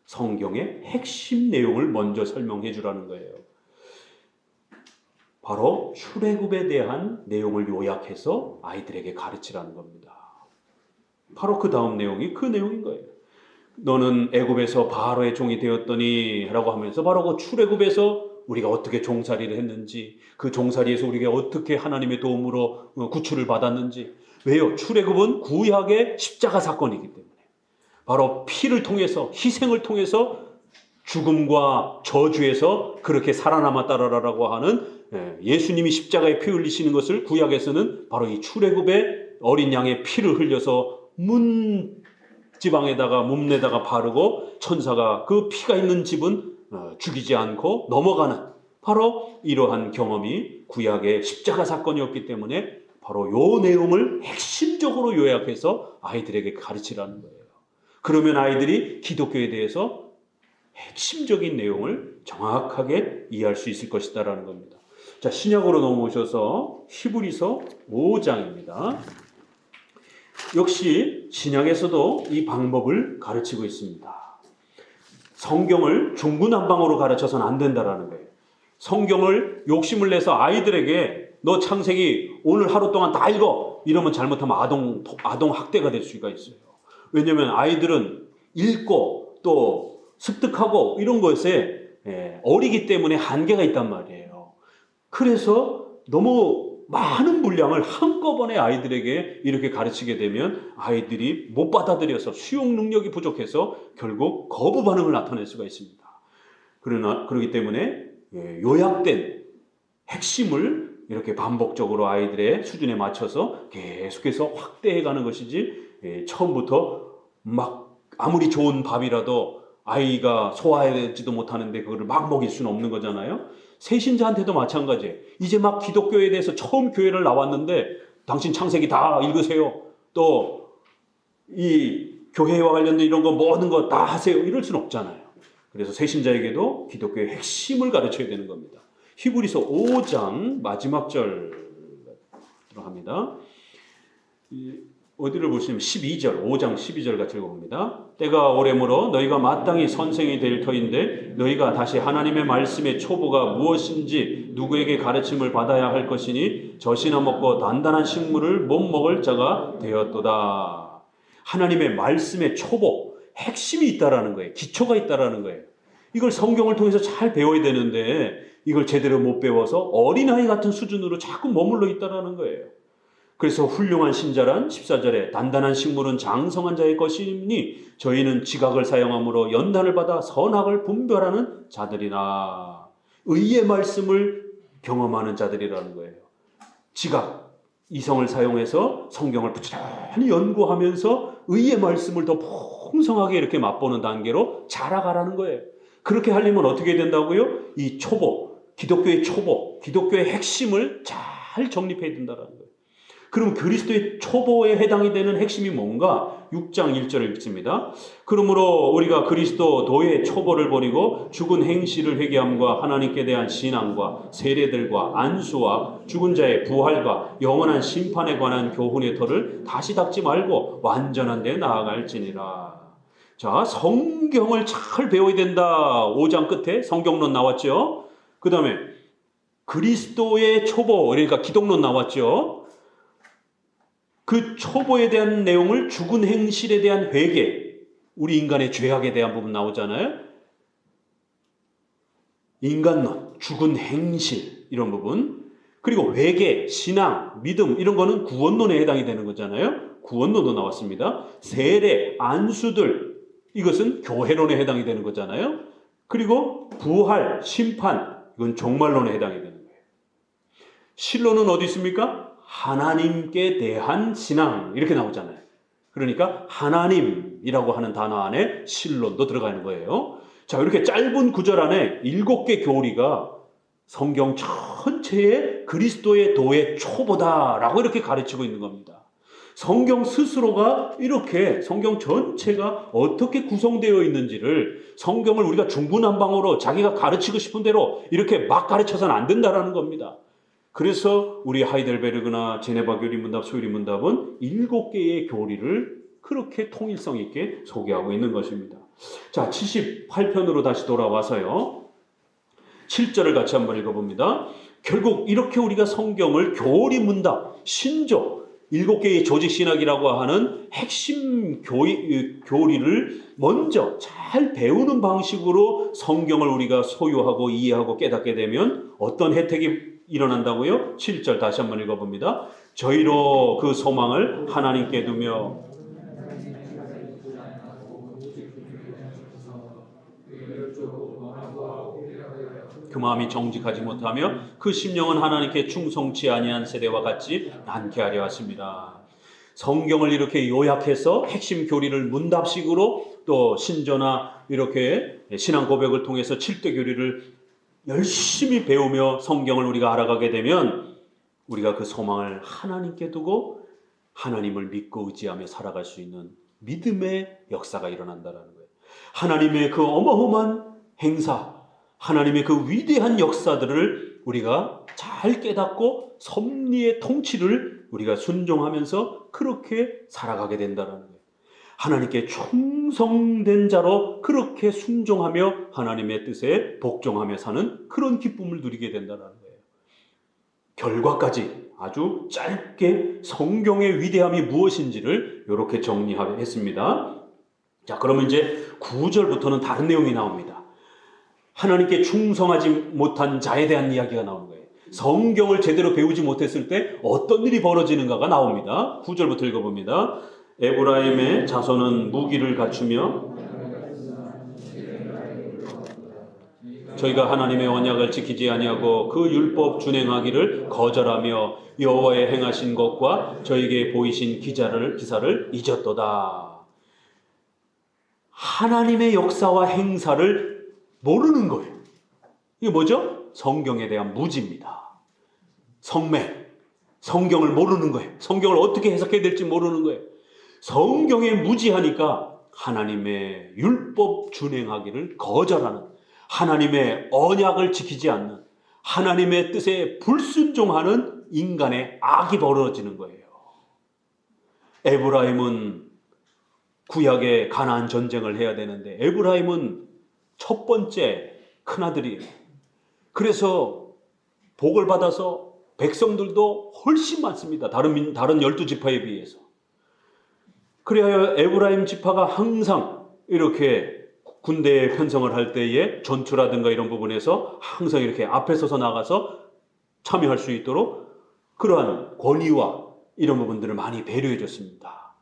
성경의 핵심 내용을 먼저 설명해 주라는 거예요. 바로 출애굽에 대한 내용을 요약해서 아이들에게 가르치라는 겁니다. 바로 그 다음 내용이 그 내용인 거예요. 너는 애굽에서 바로의 종이 되었더니 라고 하면서 바로 그 출애굽에서 우리가 어떻게 종살이를 했는지 그 종살이에서 우리가 어떻게 하나님의 도움으로 구출을 받았는지. 왜요? 출애굽은 구약의 십자가 사건이기 때문에 바로 피를 통해서 희생을 통해서 죽음과 저주에서 그렇게 살아남았다라고 하는 예수님이 십자가에 피 흘리시는 것을 구약에서는 바로 이 출애굽의 어린 양의 피를 흘려서 문지방에다가 문에다가 바르고 천사가 그 피가 있는 집은 죽이지 않고 넘어가는 바로 이러한 경험이 구약의 십자가 사건이었기 때문에 바로 요 내용을 핵심적으로 요약해서 아이들에게 가르치라는 거예요. 그러면 아이들이 기독교에 대해서 핵심적인 내용을 정확하게 이해할 수 있을 것이다라는 겁니다. 자, 신약으로 넘어오셔서 히브리서 5장입니다. 역시 신약에서도 이 방법을 가르치고 있습니다. 성경을 중구난방으로 가르쳐서는 안 된다라는 거예요. 성경을 욕심을 내서 아이들에게 너 창세기 오늘 하루 동안 다 읽어 이러면 잘못하면 아동 학대가 될 수가 있어요. 왜냐하면 아이들은 읽고 또 습득하고 이런 것에 어리기 때문에 한계가 있단 말이에요. 그래서 너무 많은 분량을 한꺼번에 아이들에게 이렇게 가르치게 되면 아이들이 못 받아들여서 수용 능력이 부족해서 결국 거부 반응을 나타낼 수가 있습니다. 그렇기 때문에 요약된 핵심을 이렇게 반복적으로 아이들의 수준에 맞춰서 계속해서 확대해가는 것이지 처음부터 막 아무리 좋은 밥이라도 아이가 소화하지도 못하는데 그거를 막 먹일 수는 없는 거잖아요. 세신자한테도 마찬가지예요. 이제 막 기독교에 대해서 처음 교회를 나왔는데 당신 창세기 다 읽으세요. 또 이 교회와 관련된 이런 거 모든 거 다 하세요. 이럴 수는 없잖아요. 그래서 세신자에게도 기독교의 핵심을 가르쳐야 되는 겁니다. 히브리서 5장 마지막 절 들어갑니다. 어디를 보시면 12절, 5장 12절 같이 읽어봅니다. 때가 오래므로 너희가 마땅히 선생이 될 터인데 너희가 다시 하나님의 말씀의 초보가 무엇인지 누구에게 가르침을 받아야 할 것이니 젖이나 먹고 단단한 식물을 못 먹을 자가 되었도다. 하나님의 말씀의 초보, 핵심이 있다라는 거예요. 기초가 있다라는 거예요. 이걸 성경을 통해서 잘 배워야 되는데 이걸 제대로 못 배워서 어린아이 같은 수준으로 자꾸 머물러 있다라는 거예요. 그래서 훌륭한 신자란 14절에 단단한 식물은 장성한 자의 것이니 저희는 지각을 사용함으로 연단을 받아 선악을 분별하는 자들이나 의의 말씀을 경험하는 자들이라는 거예요. 지각, 이성을 사용해서 성경을 부지런히 연구하면서 의의 말씀을 더 풍성하게 이렇게 맛보는 단계로 자라가라는 거예요. 그렇게 하려면 어떻게 된다고요? 이 초보, 기독교의 초보, 기독교의 핵심을 잘 정립해야 된다는 거예요. 그럼 그리스도의 초보에 해당이 되는 핵심이 뭔가? 6장 1절을 읽습니다. 그러므로 우리가 그리스도 도의 초보를 버리고 죽은 행실을 회개함과 하나님께 대한 신앙과 세례들과 안수와 죽은 자의 부활과 영원한 심판에 관한 교훈의 터를 다시 닦지 말고 완전한 데 나아갈지니라. 자, 성경을 잘 배워야 된다. 5장 끝에 성경론 나왔죠. 그 다음에 그리스도의 초보, 그러니까 기독론 나왔죠. 그 초보에 대한 내용을 죽은 행실에 대한 회개, 우리 인간의 죄악에 대한 부분 나오잖아요. 인간론, 죽은 행실 이런 부분, 그리고 회개, 신앙, 믿음 이런 거는 구원론에 해당이 되는 거잖아요. 구원론도 나왔습니다. 세례, 안수들 이것은 교회론에 해당이 되는 거잖아요. 그리고 부활, 심판 이건 종말론에 해당이 되는 거예요. 신론은 어디 있습니까? 하나님께 대한 신앙 이렇게 나오잖아요. 그러니까 하나님이라고 하는 단어 안에 신론도 들어가는 거예요. 자, 이렇게 짧은 구절 안에 7개 교리가 성경 전체에 그리스도의 도의 초보다라고 이렇게 가르치고 있는 겁니다. 성경 스스로가 이렇게 성경 전체가 어떻게 구성되어 있는지를 성경을 우리가 중구난방으로 자기가 가르치고 싶은 대로 이렇게 막 가르쳐서는 안 된다라는 겁니다. 그래서 우리 하이델베르그나 제네바 교리 문답, 소유리 문답은 7개의 교리를 그렇게 통일성 있게 소개하고 있는 것입니다. 자, 78편으로 다시 돌아와서요. 7절을 같이 한번 읽어봅니다. 결국 이렇게 우리가 성경을 교리 문답, 신조, 7개의 조직신학이라고 하는 핵심 교리를 먼저 잘 배우는 방식으로 성경을 우리가 소유하고 이해하고 깨닫게 되면 어떤 혜택이 일어난다고요? 7절 다시 한번 읽어봅니다. 저희로 그 소망을 하나님께 두며 그 마음이 정직하지 못하며 그 심령은 하나님께 충성치 아니한 세대와 같지 않게 하려 하십니다. 성경을 이렇게 요약해서 핵심 교리를 문답식으로 또 신조나 이렇게 신앙 고백을 통해서 7대 교리를 열심히 배우며 성경을 우리가 알아가게 되면 우리가 그 소망을 하나님께 두고 하나님을 믿고 의지하며 살아갈 수 있는 믿음의 역사가 일어난다는 거예요. 하나님의 그 어마어마한 행사, 하나님의 그 위대한 역사들을 우리가 잘 깨닫고 섭리의 통치를 우리가 순종하면서 그렇게 살아가게 된다는 거예요. 하나님께 충성된 자로 그렇게 순종하며 하나님의 뜻에 복종하며 사는 그런 기쁨을 누리게 된다는 거예요. 결과까지 아주 짧게 성경의 위대함이 무엇인지를 이렇게 정리했습니다. 자, 그러면 이제 9절부터는 다른 내용이 나옵니다. 하나님께 충성하지 못한 자에 대한 이야기가 나오는 거예요. 성경을 제대로 배우지 못했을 때 어떤 일이 벌어지는가가 나옵니다. 9절부터 읽어봅니다. 에브라임의 자손은 무기를 갖추며 저희가 하나님의 언약을 지키지 아니하고 그 율법 준행하기를 거절하며 여호와의 행하신 것과 저에게 보이신 기사를 잊었도다. 하나님의 역사와 행사를 모르는 거예요. 이게 뭐죠? 성경에 대한 무지입니다. 성매, 성경을 모르는 거예요. 성경을 어떻게 해석해야 될지 모르는 거예요. 성경에 무지하니까 하나님의 율법 준행하기를 거절하는, 하나님의 언약을 지키지 않는, 하나님의 뜻에 불순종하는 인간의 악이 벌어지는 거예요. 에브라임은 구약의 가나안 전쟁을 해야 되는데 에브라임은 첫 번째 큰아들이에요. 그래서 복을 받아서 백성들도 훨씬 많습니다. 다른 12지파에 비해서. 그래야 에브라임 지파가 항상 이렇게 군대에 편성을 할 때에 전투라든가 이런 부분에서 항상 이렇게 앞에 서서 나가서 참여할 수 있도록 그러한 권위와 이런 부분들을 많이 배려해 줬습니다.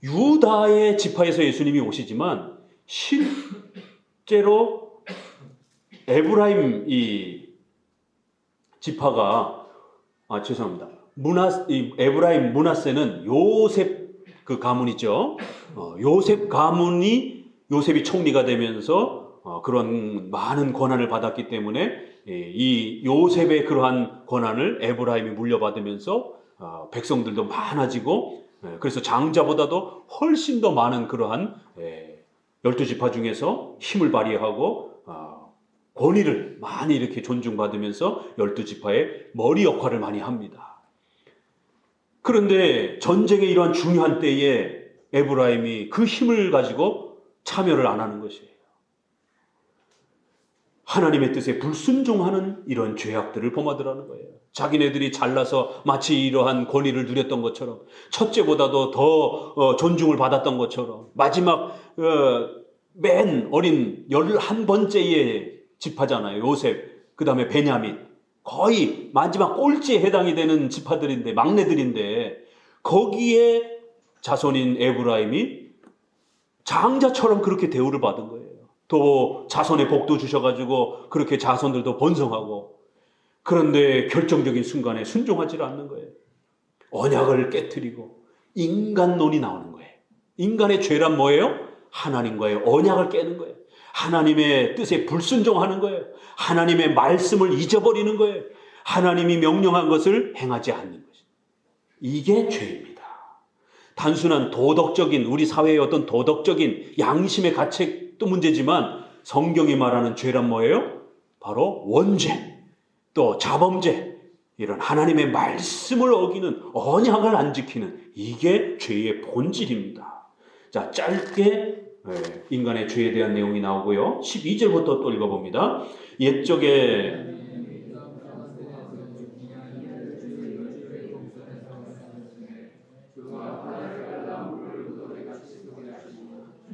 유다의 지파에서 예수님이 오시지만 실제로 에브라임 이 지파가 죄송합니다. 에브라임 므낫세는 요셉 그 가문이죠. 요셉이 총리가 되면서 그런 많은 권한을 받았기 때문에 이 요셉의 그러한 권한을 에브라임이 물려받으면서 백성들도 많아지고 그래서 장자보다도 훨씬 더 많은 그러한 12지파 중에서 힘을 발휘하고 권위를 많이 이렇게 존중받으면서 12지파의 머리 역할을 많이 합니다. 그런데 전쟁의 이러한 중요한 때에 에브라임이 그 힘을 가지고 참여를 안 하는 것이에요. 하나님의 뜻에 불순종하는 이런 죄악들을 범하더라는 거예요. 자기네들이 잘나서 마치 이러한 권위를 누렸던 것처럼 첫째보다도 더 존중을 받았던 것처럼 마지막 맨 어린 11번째의 지파잖아요. 요셉, 그 다음에 베냐민. 거의 마지막 꼴찌에 해당이 되는 지파들인데 막내들인데 거기에 자손인 에브라임이 장자처럼 그렇게 대우를 받은 거예요. 또 자손의 복도 주셔가지고 그렇게 자손들도 번성하고 그런데 결정적인 순간에 순종하지 않는 거예요. 언약을 깨트리고 인간론이 나오는 거예요. 인간의 죄란 뭐예요? 하나님과의 언약을 깨는 거예요. 하나님의 뜻에 불순종하는 거예요. 하나님의 말씀을 잊어버리는 거예요. 하나님이 명령한 것을 행하지 않는 것이죠. 이게 죄입니다. 단순한 도덕적인 우리 사회의 어떤 도덕적인 양심의 가책도 문제지만 성경이 말하는 죄란 뭐예요? 바로 원죄, 또 자범죄, 이런 하나님의 말씀을 어기는 언약을 안 지키는 이게 죄의 본질입니다. 자, 짧게 인간의 죄에 대한 내용이 나오고요. 12절부터 또 읽어봅니다. 옛적에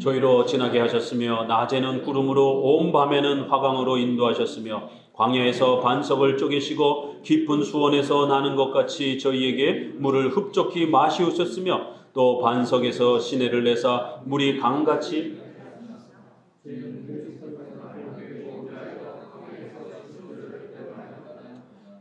저희로 지나게 하셨으며 낮에는 구름으로 온 밤에는 화광으로 인도하셨으며 광야에서 반석을 쪼개시고 깊은 수원에서 나는 것 같이 저희에게 물을 흡족히 마시우셨으며 또 반석에서 시내를 내사 물이 강같이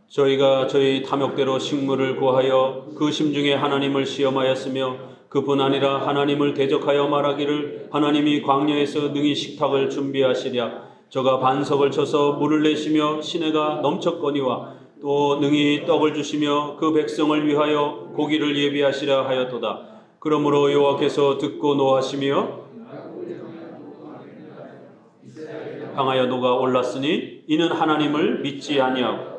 저희가 저희 탐욕대로 식물을 구하여 그 심중에 하나님을 시험하였으며 그뿐 아니라 하나님을 대적하여 말하기를 하나님이 광야에서 능히 식탁을 준비하시랴. 저가 반석을 쳐서 물을 내시며 시내가 넘쳤거니와 또 능히 떡을 주시며 그 백성을 위하여 고기를 예비하시라 하였도다. 그러므로 여호와께서 듣고 노하시며 향하여 노가 올랐으니 이는 하나님을 믿지 아니하고.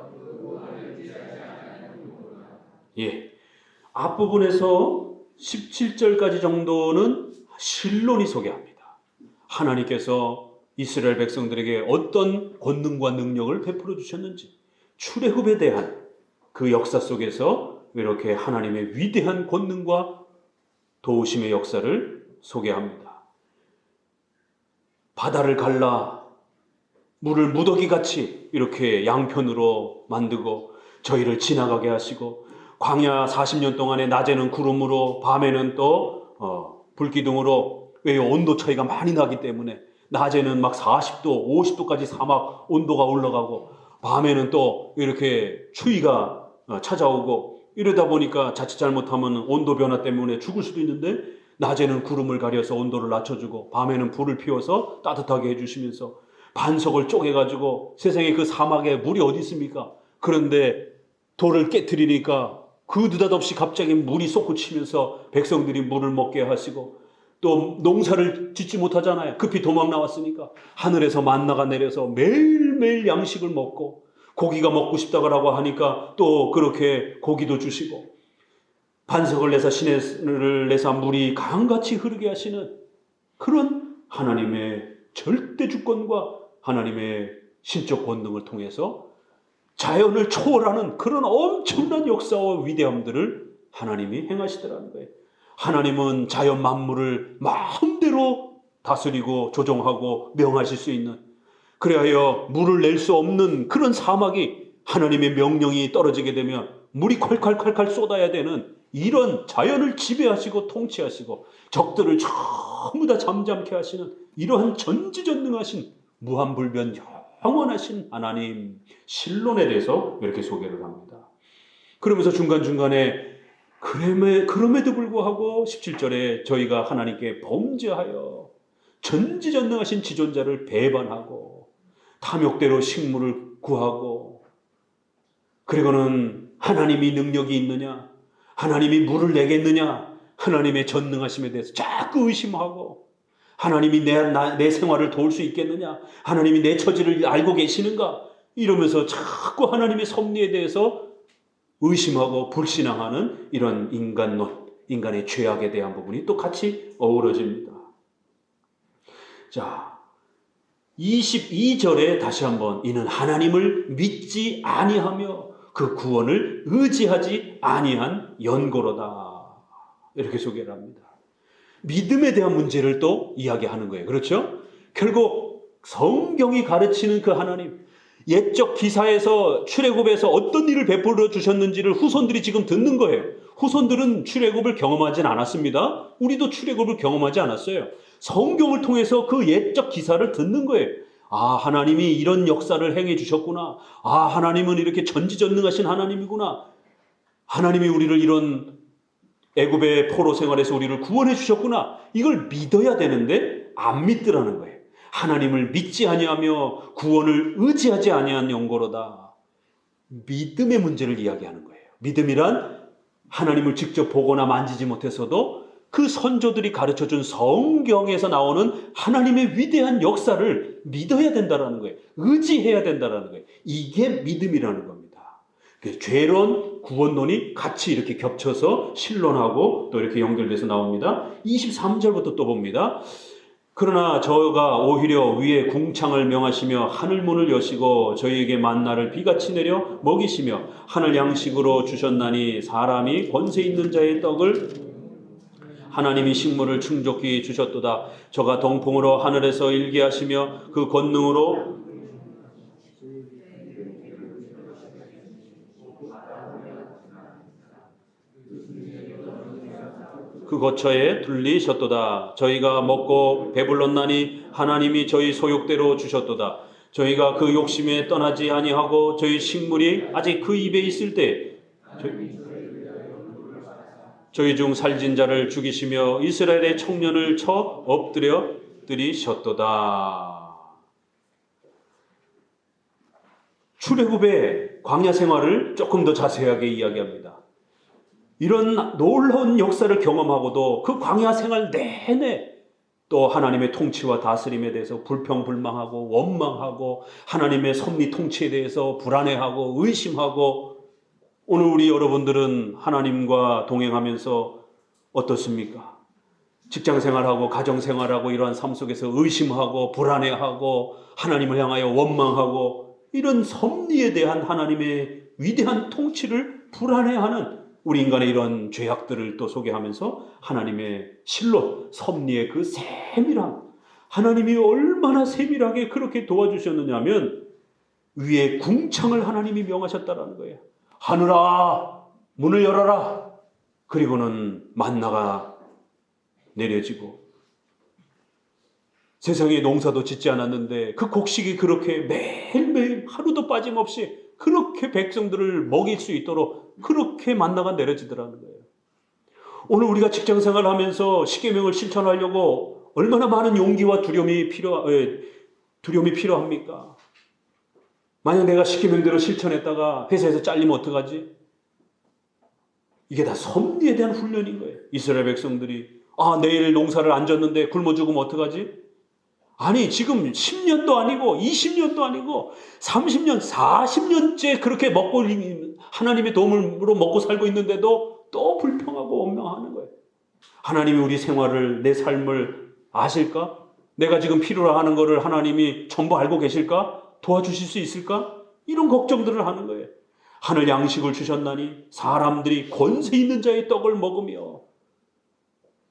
앞부분에서 17절까지 정도는 실론이 소개합니다. 하나님께서 이스라엘 백성들에게 어떤 권능과 능력을 베풀어 주셨는지, 출애굽에 대한 그 역사 속에서 이렇게 하나님의 위대한 권능과 도우심의 역사를 소개합니다. 바다를 갈라 물을 무더기같이 이렇게 양편으로 만들고 저희를 지나가게 하시고 광야 40년 동안에 낮에는 구름으로 밤에는 또 불기둥으로 왜 온도 차이가 많이 나기 때문에 낮에는 막 40도, 50도까지 사막 온도가 올라가고 밤에는 또 이렇게 추위가 찾아오고 이러다 보니까 자칫 잘못하면 온도 변화 때문에 죽을 수도 있는데 낮에는 구름을 가려서 온도를 낮춰주고 밤에는 불을 피워서 따뜻하게 해주시면서 반석을 쪼개가지고 세상에 그 사막에 물이 어디 있습니까? 그런데 돌을 깨트리니까 그 느닷없이 갑자기 물이 솟구치면서 백성들이 물을 먹게 하시고 또 농사를 짓지 못하잖아요. 급히 도망 나왔으니까 하늘에서 만나가 내려서 매일매일 양식을 먹고 고기가 먹고 싶다고 하니까 또 그렇게 고기도 주시고 반석을 내서 시내를 내서 물이 강같이 흐르게 하시는 그런 하나님의 절대 주권과 하나님의 신적 권능을 통해서 자연을 초월하는 그런 엄청난 역사와 위대함들을 하나님이 행하시더라는 거예요. 하나님은 자연 만물을 마음대로 다스리고 조종하고 명하실 수 있는, 그래야 물을 낼 수 없는 그런 사막이 하나님의 명령이 떨어지게 되면 물이 콸콸콸콸 쏟아야 되는 이런 자연을 지배하시고 통치하시고 적들을 전부 다 잠잠케 하시는 이러한 전지전능하신 무한불변 영원하신 하나님 실론에 대해서 이렇게 소개를 합니다. 그러면서 중간중간에 그럼에도 불구하고 17절에 저희가 하나님께 범죄하여 전지전능하신 지존자를 배반하고 탐욕대로 식물을 구하고, 그리고는 하나님이 능력이 있느냐, 하나님이 물을 내겠느냐, 하나님의 전능하심에 대해서 자꾸 의심하고, 하나님이 내 생활을 도울 수 있겠느냐, 하나님이 내 처지를 알고 계시는가, 이러면서 자꾸 하나님의 섭리에 대해서 의심하고 불신앙하는 이런 인간론, 인간의 죄악에 대한 부분이 또 같이 어우러집니다. 자, 22절에 다시 한번 이는 하나님을 믿지 아니하며 그 구원을 의지하지 아니한 연고로다, 이렇게 소개를 합니다. 믿음에 대한 문제를 또 이야기하는 거예요. 그렇죠? 결국 성경이 가르치는 그 하나님, 옛적 기사에서 출애굽에서 어떤 일을 베풀어 주셨는지를 후손들이 지금 듣는 거예요. 후손들은 출애굽을 경험하진 않았습니다. 우리도 출애굽을 경험하지 않았어요. 성경을 통해서 그 옛적 기사를 듣는 거예요. 아, 하나님이 이런 역사를 행해 주셨구나. 아, 하나님은 이렇게 전지전능하신 하나님이구나. 하나님이 우리를 이런 애굽의 포로 생활에서 우리를 구원해 주셨구나. 이걸 믿어야 되는데 안 믿더라는 거예요. 하나님을 믿지 아니하며 구원을 의지하지 아니한 연고로다. 믿음의 문제를 이야기하는 거예요. 믿음이란 하나님을 직접 보거나 만지지 못해서도 그 선조들이 가르쳐준 성경에서 나오는 하나님의 위대한 역사를 믿어야 된다는 거예요. 의지해야 된다는 거예요. 이게 믿음이라는 겁니다. 죄론, 구원론이 같이 이렇게 겹쳐서 신론하고 또 이렇게 연결돼서 나옵니다. 23절부터 또 봅니다. 그러나 저가 오히려 위에 궁창을 명하시며 하늘문을 여시고 저희에게 만나를 비같이 내려 먹이시며 하늘 양식으로 주셨나니 사람이 권세 있는 자의 떡을 하나님이 식물을 충족히 주셨도다. 저가 동풍으로 하늘에서 일게 하시며 그 권능으로 그 거처에 둘리셨도다. 저희가 먹고 배불렀나니 하나님이 저희 소욕대로 주셨도다. 저희가 그 욕심에 떠나지 아니하고 저희 식물이 아직 그 입에 있을 때 저희 중 살진 자를 죽이시며 이스라엘의 청년을 쳐 엎드려 드리셨도다. 출애굽의 광야 생활을 조금 더 자세하게 이야기합니다. 이런 놀라운 역사를 경험하고도 그 광야 생활 내내 또 하나님의 통치와 다스림에 대해서 불평불망하고 원망하고 하나님의 섭리 통치에 대해서 불안해하고 의심하고, 오늘 우리 여러분들은 하나님과 동행하면서 어떻습니까? 직장생활하고 가정생활하고 이러한 삶 속에서 의심하고 불안해하고 하나님을 향하여 원망하고 이런 섭리에 대한 하나님의 위대한 통치를 불안해하는 우리 인간의 이런 죄악들을 또 소개하면서 하나님의 실로 섭리의 그 세밀함, 하나님이 얼마나 세밀하게 그렇게 도와주셨느냐면 위에 궁창을 하나님이 명하셨다라는 거예요. 하늘아 문을 열어라. 그리고는 만나가 내려지고, 세상에 농사도 짓지 않았는데 그 곡식이 그렇게 매일매일 하루도 빠짐없이 그렇게 백성들을 먹일 수 있도록 그렇게 만나가 내려지더라는 거예요. 오늘 우리가 직장생활을 하면서 십계명을 실천하려고 얼마나 많은 용기와 두려움이 필요합니까? 만약 내가 십계명대로 실천했다가 회사에서 잘리면 어떡하지? 이게 다 섭리에 대한 훈련인 거예요. 이스라엘 백성들이 내일 농사를 안 졌는데 굶어 죽으면 어떡하지? 아니, 지금 10년도 아니고 20년도 아니고 30년, 40년째 그렇게 먹고 하나님의 도움으로 먹고 살고 있는데도 또 불평하고 원망하는 거예요. 하나님이 우리 생활을, 내 삶을 아실까? 내가 지금 필요로 하는 거를 하나님이 전부 알고 계실까? 도와주실 수 있을까? 이런 걱정들을 하는 거예요. 하늘 양식을 주셨나니 사람들이 권세 있는 자의 떡을 먹으며,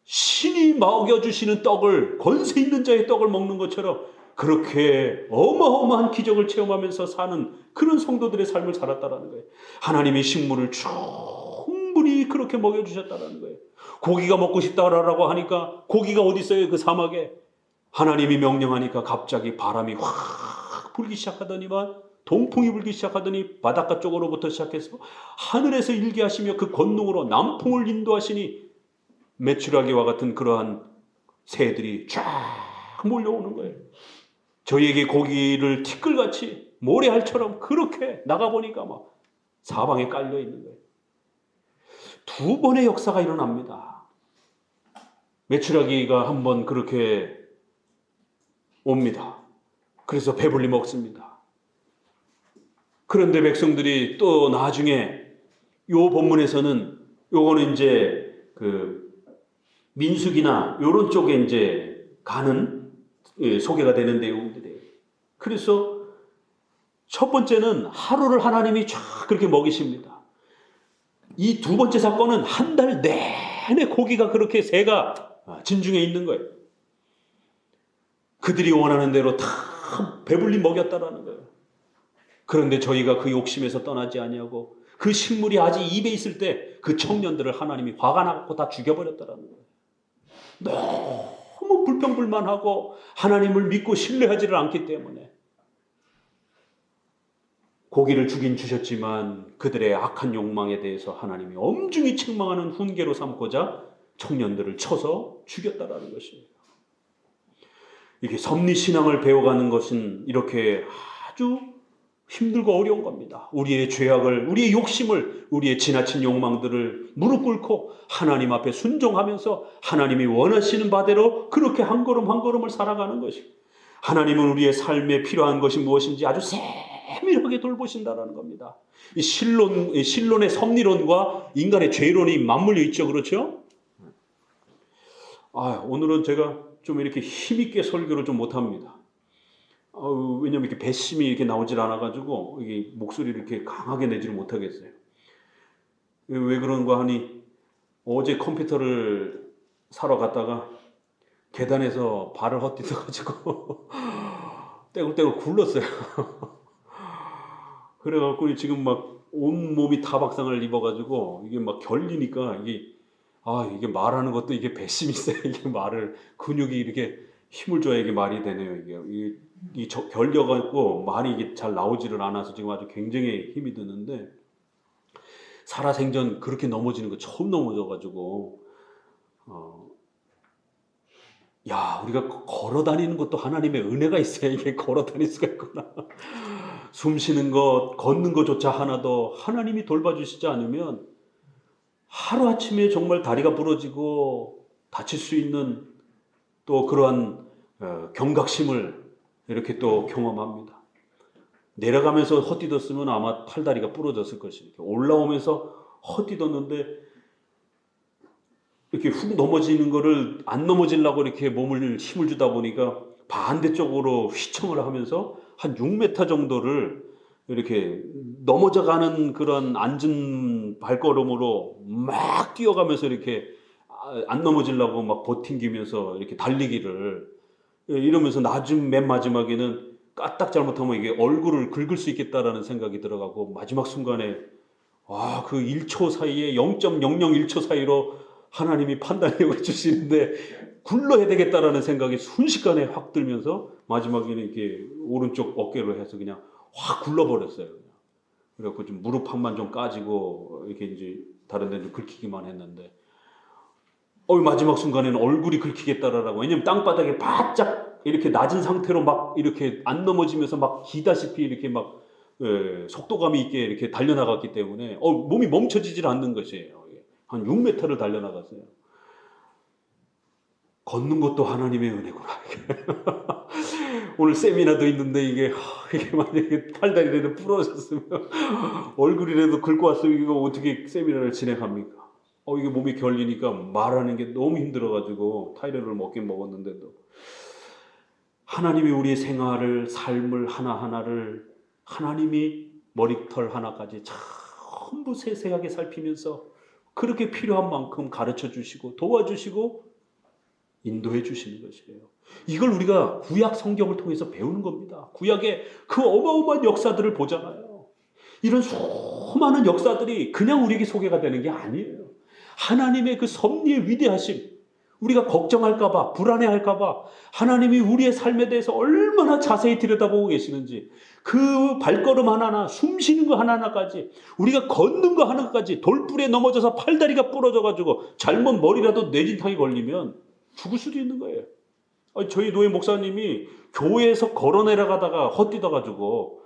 신이 먹여주시는 떡을, 권세 있는 자의 떡을 먹는 것처럼 그렇게 어마어마한 기적을 체험하면서 사는 그런 성도들의 삶을 살았다라는 거예요. 하나님의 식물을 충분히 그렇게 먹여주셨다라는 거예요. 고기가 먹고 싶다라고 하니까 고기가 어디 있어요? 그 사막에. 하나님이 명령하니까 갑자기 바람이 확 불기 시작하더니만, 동풍이 불기 시작하더니 바닷가 쪽으로부터 시작해서 하늘에서 일게 하시며 그 권능으로 남풍을 인도하시니 메추라기와 같은 그러한 새들이 쫙 몰려오는 거예요. 저희에게 고기를 티끌같이 모래알처럼 그렇게 나가보니까 막 사방에 깔려 있는 거예요. 두 번의 역사가 일어납니다. 메추라기가 한번 그렇게 옵니다. 그래서 배불리 먹습니다. 그런데 백성들이 또 나중에 요 본문에서는 요거는 이제 그 민수기나 요런 쪽에 이제 가는 소개가 되는 내용들이에요. 그래서 첫 번째는 하루를 하나님이 쫙 그렇게 먹이십니다. 이 두 번째 사건은 한 달 내내 고기가 그렇게 새가 진중에 있는 거예요. 그들이 원하는 대로 다 배불리 먹였다라는 거예요. 그런데 저희가 그 욕심에서 떠나지 아니하고 그 식물이 아직 입에 있을 때 그 청년들을 하나님이 화가 나고 다 죽여버렸다라는 거예요. 너무 불평불만하고 하나님을 믿고 신뢰하지를 않기 때문에. 고기를 주긴 주셨지만 그들의 악한 욕망에 대해서 하나님이 엄중히 책망하는 훈계로 삼고자 청년들을 쳐서 죽였다라는 것입니다. 이게 섭리신앙을 배워가는 것은 이렇게 아주 힘들고 어려운 겁니다. 우리의 죄악을, 우리의 욕심을, 우리의 지나친 욕망들을 무릎 꿇고 하나님 앞에 순종하면서 하나님이 원하시는 바대로 그렇게 한 걸음 한 걸음을 살아가는 것이, 하나님은 우리의 삶에 필요한 것이 무엇인지 아주 세밀하게 돌보신다는 겁니다. 이 신론의 섭리론과 인간의 죄론이 맞물려 있죠. 그렇죠? 오늘은 제가 좀 이렇게 힘있게 설교를 좀 못합니다. 왜냐면 이렇게 배심이 이렇게 나오질 않아가지고 이게 목소리를 이렇게 강하게 내지를 못하겠어요. 왜 그런가 하니 어제 컴퓨터를 사러 갔다가 계단에서 발을 헛디뎌가지고 떼굴떼굴 굴렀어요. 그래갖고 지금 막 온몸이 타박상을 입어가지고 이게 막 결리니까 이게 말하는 것도 이게 배심이 있어요. 이게 말을 근육이 이렇게 힘을 줘야 이게 말이 되네요. 이게 결려갖고 말이 이게 잘 나오지를 않아서 지금 아주 굉장히 힘이 드는데, 살아생전 그렇게 넘어지는 거 처음 넘어져가지고 우리가 걸어 다니는 것도 하나님의 은혜가 있어야 이게 걸어 다닐 수가 있구나. 숨 쉬는 것, 걷는 것조차 하나도 하나님이 돌봐주시지 않으면 하루아침에 정말 다리가 부러지고 다칠 수 있는 또 그러한 경각심을 이렇게 또 경험합니다. 내려가면서 헛디뎠으면 아마 팔다리가 부러졌을 것이고, 올라오면서 헛디뎠는데 이렇게 훅 넘어지는 거를 안 넘어지려고 이렇게 몸을 힘을 주다 보니까 반대쪽으로 휘청을 하면서 한 6m 정도를 이렇게 넘어져가는 그런 앉은 발걸음으로 막 뛰어가면서 이렇게 안 넘어지려고 막 버팅기면서 이렇게 달리기를 이러면서 맨 마지막에는 까딱 잘못하면 이게 얼굴을 긁을 수 있겠다라는 생각이 들어가고, 마지막 순간에 그 1초 사이에 0.001초 사이로 하나님이 판단력을 주시는데 굴러야 되겠다라는 생각이 순식간에 확 들면서 마지막에는 이렇게 오른쪽 어깨로 해서 그냥 확 굴러버렸어요. 그래갖고 좀 무릎팍만 좀 까지고 이렇게 이제 다른 데는 좀 긁히기만 했는데, 마지막 순간에는 얼굴이 긁히겠다라고. 왜냐면 땅바닥에 바짝 이렇게 낮은 상태로 막 이렇게 안 넘어지면서 막 기다시피 이렇게 막 속도감이 있게 이렇게 달려나갔기 때문에 몸이 멈춰지질 않는 것이에요. 한 6m를 달려나갔어요. 걷는 것도 하나님의 은혜구나. 오늘 세미나도 있는데 이게 만약에 팔다리라도 부러졌으면 얼굴이라도 긁고 왔으면 이거 어떻게 세미나를 진행합니까? 이게 몸이 결리니까 말하는 게 너무 힘들어가지고 타이레놀을 먹긴 먹었는데도 하나님이 우리의 생활을, 삶을 하나하나를 하나님이 머리털 하나까지 전부 세세하게 살피면서 그렇게 필요한 만큼 가르쳐 주시고 도와주시고 인도해 주시는 것이에요. 이걸 우리가 구약 성경을 통해서 배우는 겁니다. 구약의 그 어마어마한 역사들을 보잖아요. 이런 수많은 역사들이 그냥 우리에게 소개가 되는 게 아니에요. 하나님의 그 섭리의 위대하심, 우리가 걱정할까봐, 불안해할까봐 하나님이 우리의 삶에 대해서 얼마나 자세히 들여다보고 계시는지, 그 발걸음 하나하나, 숨 쉬는 거 하나하나까지, 우리가 걷는 거 하나까지, 돌불에 넘어져서 팔다리가 부러져가지고 잘못 머리라도 뇌진탕이 걸리면 죽을 수도 있는 거예요. 저희 노예 목사님이 교회에서 걸어 내려가다가 헛디뎌가지고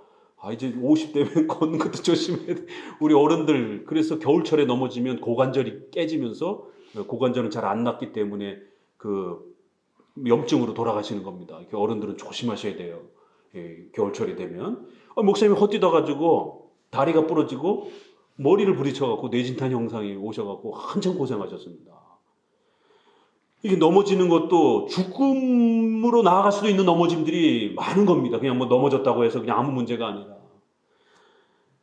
이제 50대면 걷는 것도 조심해야 돼. 우리 어른들 그래서 겨울철에 넘어지면 고관절이 깨지면서 고관절은 잘 안 낫기 때문에 그 염증으로 돌아가시는 겁니다. 어른들은 조심하셔야 돼요. 겨울철이 되면 목사님이 헛디뎌가지고 다리가 부러지고 머리를 부딪혀갖고 뇌진탄 형상이 오셔갖고 한참 고생하셨습니다. 이게 넘어지는 것도 죽음으로 나아갈 수도 있는 넘어짐들이 많은 겁니다. 그냥 뭐 넘어졌다고 해서 그냥 아무 문제가 아니라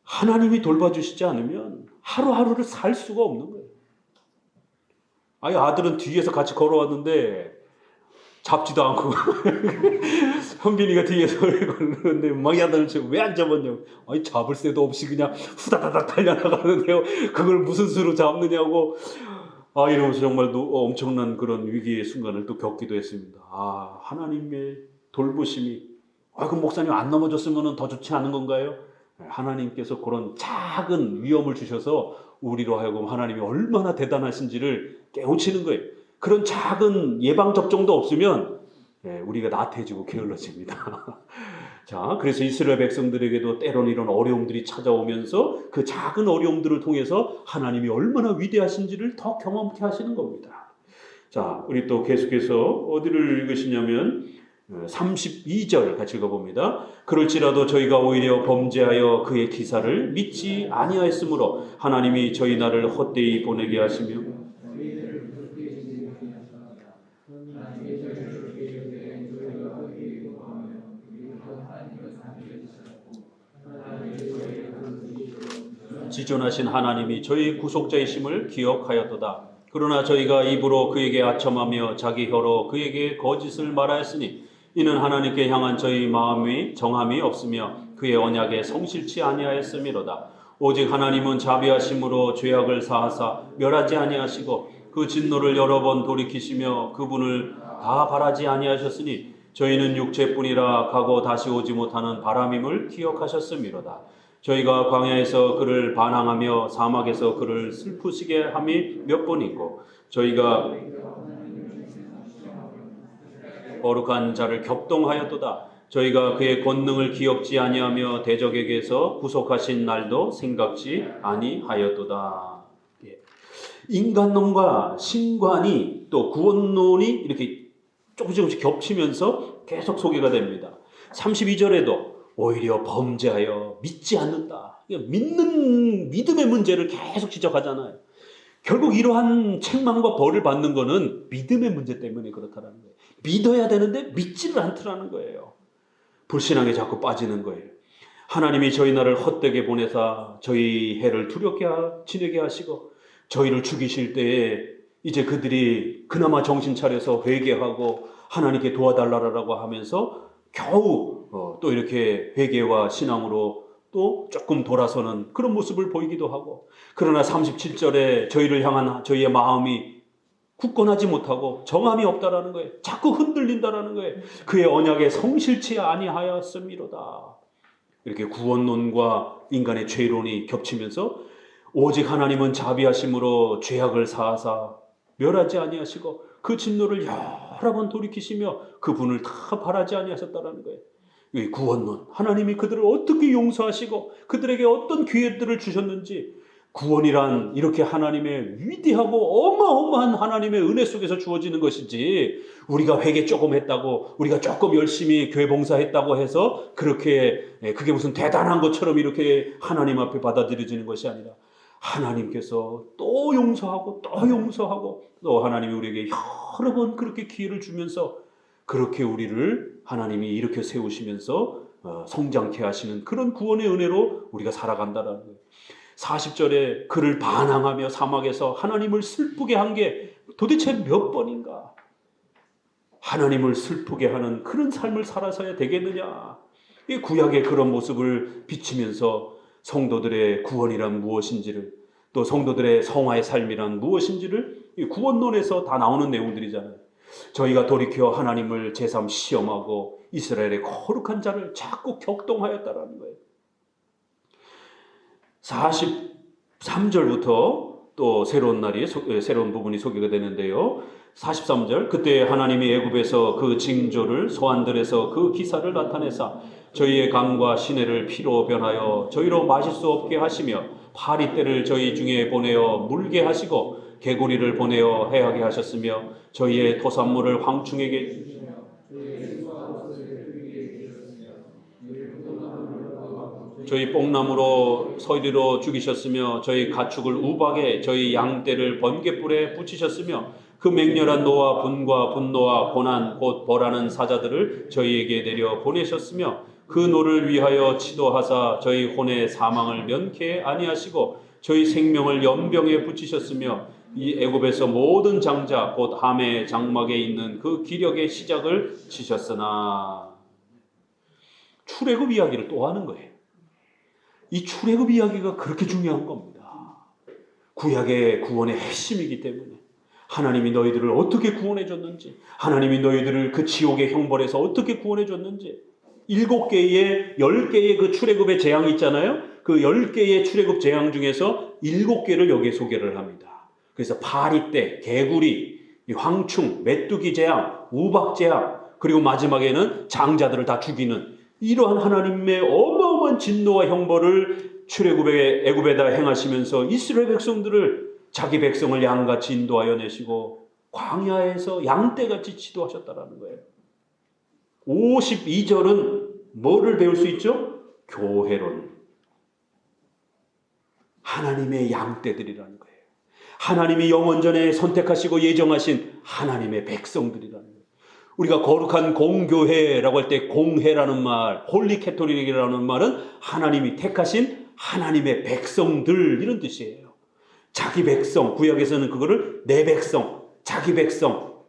하나님이 돌봐주시지 않으면 하루하루를 살 수가 없는 거예요. 아들은 뒤에서 같이 걸어왔는데 잡지도 않고 현빈이가 뒤에서 걸르는데 막 아들은 왜 안 잡았냐고. 잡을 새도 없이 그냥 후다다닥 달려나가는데요. 그걸 무슨 수로 잡느냐고. 이러면서 정말 엄청난 그런 위기의 순간을 또 겪기도 했습니다. 하나님의 돌보심이, 그럼 목사님 안 넘어졌으면 더 좋지 않은 건가요? 하나님께서 그런 작은 위험을 주셔서 우리로 하여금 하나님이 얼마나 대단하신지를 깨우치는 거예요. 그런 작은 예방접종도 없으면 우리가 나태해지고 게을러집니다. 자, 그래서 이스라엘 백성들에게도 때론 이런 어려움들이 찾아오면서 그 작은 어려움들을 통해서 하나님이 얼마나 위대하신지를 더 경험케 하시는 겁니다. 자, 우리 또 계속해서 어디를 읽으시냐면 32절 같이 읽어봅니다. 그럴지라도 저희가 오히려 범죄하여 그의 기사를 믿지 아니하였으므로 하나님이 저희 나를 헛되이 보내게 하시며 지존하신 하나님이 저희 구속자이심을 기억하였도다. 그러나 저희가 입으로 그에게 아첨하며 자기 혀로 그에게 거짓을 말하였으니 이는 하나님께 향한 저희 마음이 정함이 없으며 그의 언약에 성실치 아니하였음이로다. 오직 하나님은 자비하심으로 죄악을 사하사 멸하지 아니하시고 그 진노를 여러 번 돌이키시며 그분을 다 바라지 아니하셨으니 저희는 육체뿐이라 가고 다시 오지 못하는 바람임을 기억하셨음이로다. 저희가 광야에서 그를 반항하며 사막에서 그를 슬프시게 함이 몇 번이고 저희가 거룩한 자를 격동하였도다. 저희가 그의 권능을 기억지 아니하며 대적에게서 구속하신 날도 생각지 아니하였도다. 인간론과 신관이 또 구원론이 이렇게 조금씩 겹치면서 계속 소개가 됩니다. 32절에도 오히려 범죄하여 믿지 않는다. 믿음의 문제를 계속 지적하잖아요. 결국 이러한 책망과 벌을 받는 거는 믿음의 문제 때문에 그렇다는 거예요. 믿어야 되는데 믿지를 않더라는 거예요. 불신앙에 자꾸 빠지는 거예요. 하나님이 저희 나라를 헛되게 보내사 저희 해를 두렵게 지내게 하시고 저희를 죽이실 때에 이제 그들이 그나마 정신 차려서 회개하고 하나님께 도와달라고 하면서 겨우 또 이렇게 회개와 신앙으로 또 조금 돌아서는 그런 모습을 보이기도 하고, 그러나 37절에 저희를 향한 저희의 마음이 굳건하지 못하고 정함이 없다라는 거예요. 자꾸 흔들린다라는 거예요. 그의 언약에 성실치 아니하였음이로다. 이렇게 구원론과 인간의 죄론이 겹치면서 오직 하나님은 자비하심으로 죄악을 사하사 멸하지 아니하시고 그 진노를 여러 번 돌이키시며 그분을 다 바라지 아니하셨다라는 거예요. 이 구원론, 하나님이 그들을 어떻게 용서하시고 그들에게 어떤 기회들을 주셨는지, 구원이란 이렇게 하나님의 위대하고 어마어마한 하나님의 은혜 속에서 주어지는 것이지, 우리가 회개 조금 했다고, 우리가 조금 열심히 교회 봉사했다고 해서 그렇게 그게 무슨 대단한 것처럼 이렇게 하나님 앞에 받아들여지는 것이 아니라, 하나님께서 또 용서하고 또 용서하고 또 하나님이 우리에게 여러 번 그렇게 기회를 주면서 그렇게 우리를 하나님이 이렇게 세우시면서 성장케 하시는 그런 구원의 은혜로 우리가 살아간다는 거예요. 40절에 그를 반항하며 사막에서 하나님을 슬프게 한 게 도대체 몇 번인가? 하나님을 슬프게 하는 그런 삶을 살아서야 되겠느냐? 이 구약의 그런 모습을 비치면서 성도들의 구원이란 무엇인지를, 또 성도들의 성화의 삶이란 무엇인지를 이 구원론에서 다 나오는 내용들이잖아요. 저희가 돌이켜 하나님을 제3 시험하고 이스라엘의 거룩한 자를 자꾸 격동하였다라는 거예요. 43절부터 또 새로운 부분이 소개가 되는데요. 43절, 그때 하나님이 애굽에서 그 징조를 소환들에서 그 기사를 나타내사 저희의 강과 시내를 피로 변하여 저희로 마실 수 없게 하시며 파리떼를 저희 중에 보내어 물게 하시고 개구리를 보내어 해하게 하셨으며 저희의 토산물을 황충에게 저희 뽕나무로 서리로 죽이셨으며 저희 가축을 우박에 저희 양떼를 번갯불에 붙이셨으며 그 맹렬한 노와 분과 분노와 고난 곧 벌하는 사자들을 저희에게 내려 보내셨으며 그 노를 위하여 치도하사 저희 혼의 사망을 면케 아니하시고 저희 생명을 연병에 붙이셨으며 이 애굽에서 모든 장자 곧 함의 장막에 있는 그 기력의 시작을 치셨으나 출애굽 이야기를 또 하는 거예요. 이 출애굽 이야기가 그렇게 중요한 겁니다. 구약의 구원의 핵심이기 때문에 하나님이 너희들을 어떻게 구원해 줬는지, 하나님이 너희들을 그 지옥의 형벌에서 어떻게 구원해 줬는지, 7개의 10개의 그 출애굽의 재앙이 있잖아요. 그 10개의 출애굽 재앙 중에서 7개를 여기에 소개를 합니다. 그래서 파리떼, 개구리, 황충, 메뚜기 재앙, 우박 재앙, 그리고 마지막에는 장자들을 다 죽이는 이러한 하나님의 어마어마한 진노와 형벌을 출애굽의 애굽에다 행하시면서 이스라엘 백성들을 자기 백성을 양같이 인도하여 내시고 광야에서 양떼같이 지도하셨다라는 거예요. 52절은 뭐를 배울 수 있죠? 교회론. 하나님의 양떼들이라는 거예요. 하나님이 영원전에 선택하시고 예정하신 하나님의 백성들이라는 거예요. 우리가 거룩한 공교회라고 할 때 공회라는 말, 홀리 캐토릭이라는 말은 하나님이 택하신 하나님의 백성들 이런 뜻이에요. 자기 백성, 구약에서는 그거를 내 백성, 자기 백성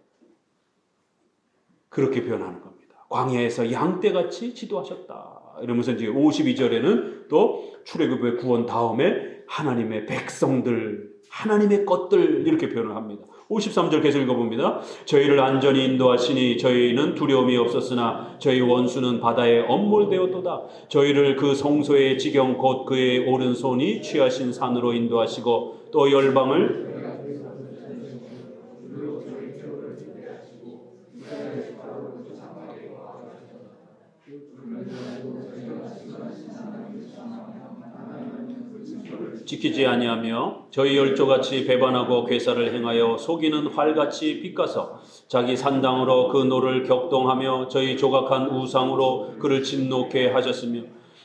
그렇게 표현하는 겁니다. 광야에서 양떼같이 지도하셨다. 이러면서 이제 52절에는 또 출애굽의 구원 다음에 하나님의 백성들, 하나님의 것들 이렇게 표현을 합니다. 53절 계속 읽어봅니다. 저희를 안전히 인도하시니 저희는 두려움이 없었으나 저희 원수는 바다에 엄몰되었도다. 저희를 그 성소의 지경 곧 그의 오른손이 취하신 산으로 인도하시고 또 열방을 지키지 아니하며 저희 열조같이 배반하고 괴사를 행하여 속이는 활같이 빗가서 자기 산당으로 그 노를 격동하며 저희 조각한 우상으로 그를 진노케 하셨으며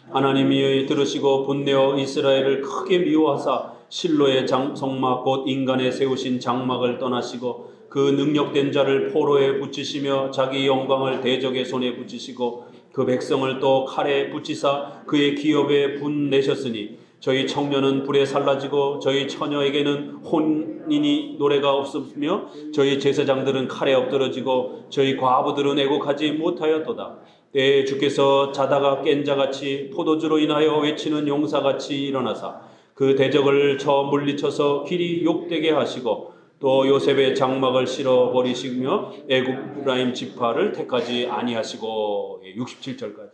하나님이 들으시고 분내어 이스라엘을 크게 미워하사 실로의 성막 곧 인간에 세우신 장막을 떠나시고 그 능력된 자를 포로에 붙이시며 자기 영광을 대적의 손에 붙이시고 그 백성을 또 칼에 붙이사 그의 기업에 분 내셨으니 저희 청년은 불에 살라지고 저희 처녀에게는 혼인이 노래가 없으며 저희 제사장들은 칼에 엎드러지고 저희 과부들은 애곡하지 못하였도다. 때에 주께서 자다가 깬 자같이 포도주로 인하여 외치는 용사같이 일어나사 그 대적을 쳐 물리쳐서 길이 욕되게 하시고 또 요셉의 장막을 실어 버리시며 애굽라임 지파를 택하지 아니하시고 67절까지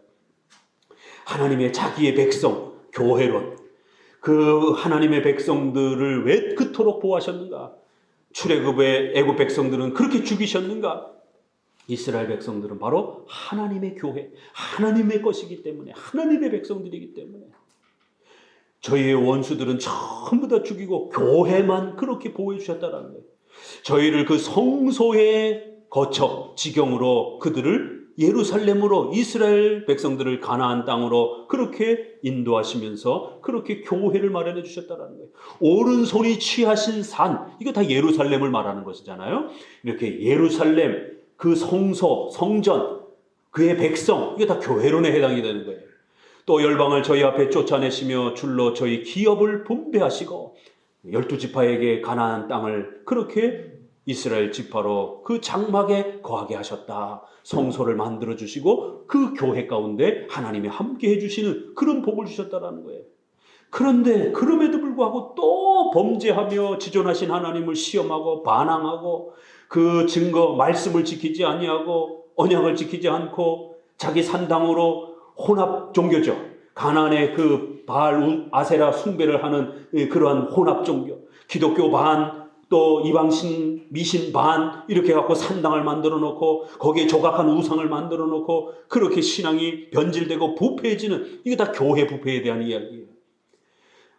하나님의 자기의 백성 교회론 그 하나님의 백성들을 왜 그토록 보호하셨는가? 출애굽의 애굽 백성들은 그렇게 죽이셨는가? 이스라엘 백성들은 바로 하나님의 교회, 하나님의 것이기 때문에 하나님의 백성들이기 때문에 저희의 원수들은 전부 다 죽이고 교회만 그렇게 보호해 주셨다는 거예요. 저희를 그 성소에 거처, 지경으로 그들을 예루살렘으로 이스라엘 백성들을 가나안 땅으로 그렇게 인도하시면서 그렇게 교회를 마련해 주셨다는 거예요. 오른손이 취하신 산, 이거 다 예루살렘을 말하는 것이잖아요. 이렇게 예루살렘, 그 성소, 성전, 그의 백성, 이게 다 교회론에 해당이 되는 거예요. 또 열방을 저희 앞에 쫓아내시며 줄로 저희 기업을 분배하시고 12지파에게 가나안 땅을 그렇게 이스라엘 지파로 그 장막에 거하게 하셨다. 성소를 만들어 주시고 그 교회 가운데 하나님이 함께 해주시는 그런 복을 주셨다라는 거예요. 그런데 그럼에도 불구하고 또 범죄하며 지존하신 하나님을 시험하고 반항하고 그 증거 말씀을 지키지 아니하고 언약을 지키지 않고 자기 산당으로 혼합 종교죠. 가나안의 그 바알 아세라 숭배를 하는 그러한 혼합 종교, 기독교 반 또 이방신 미신 반 이렇게 갖고 산당을 만들어 놓고 거기에 조각한 우상을 만들어 놓고 그렇게 신앙이 변질되고 부패해지는, 이게 다 교회 부패에 대한 이야기예요.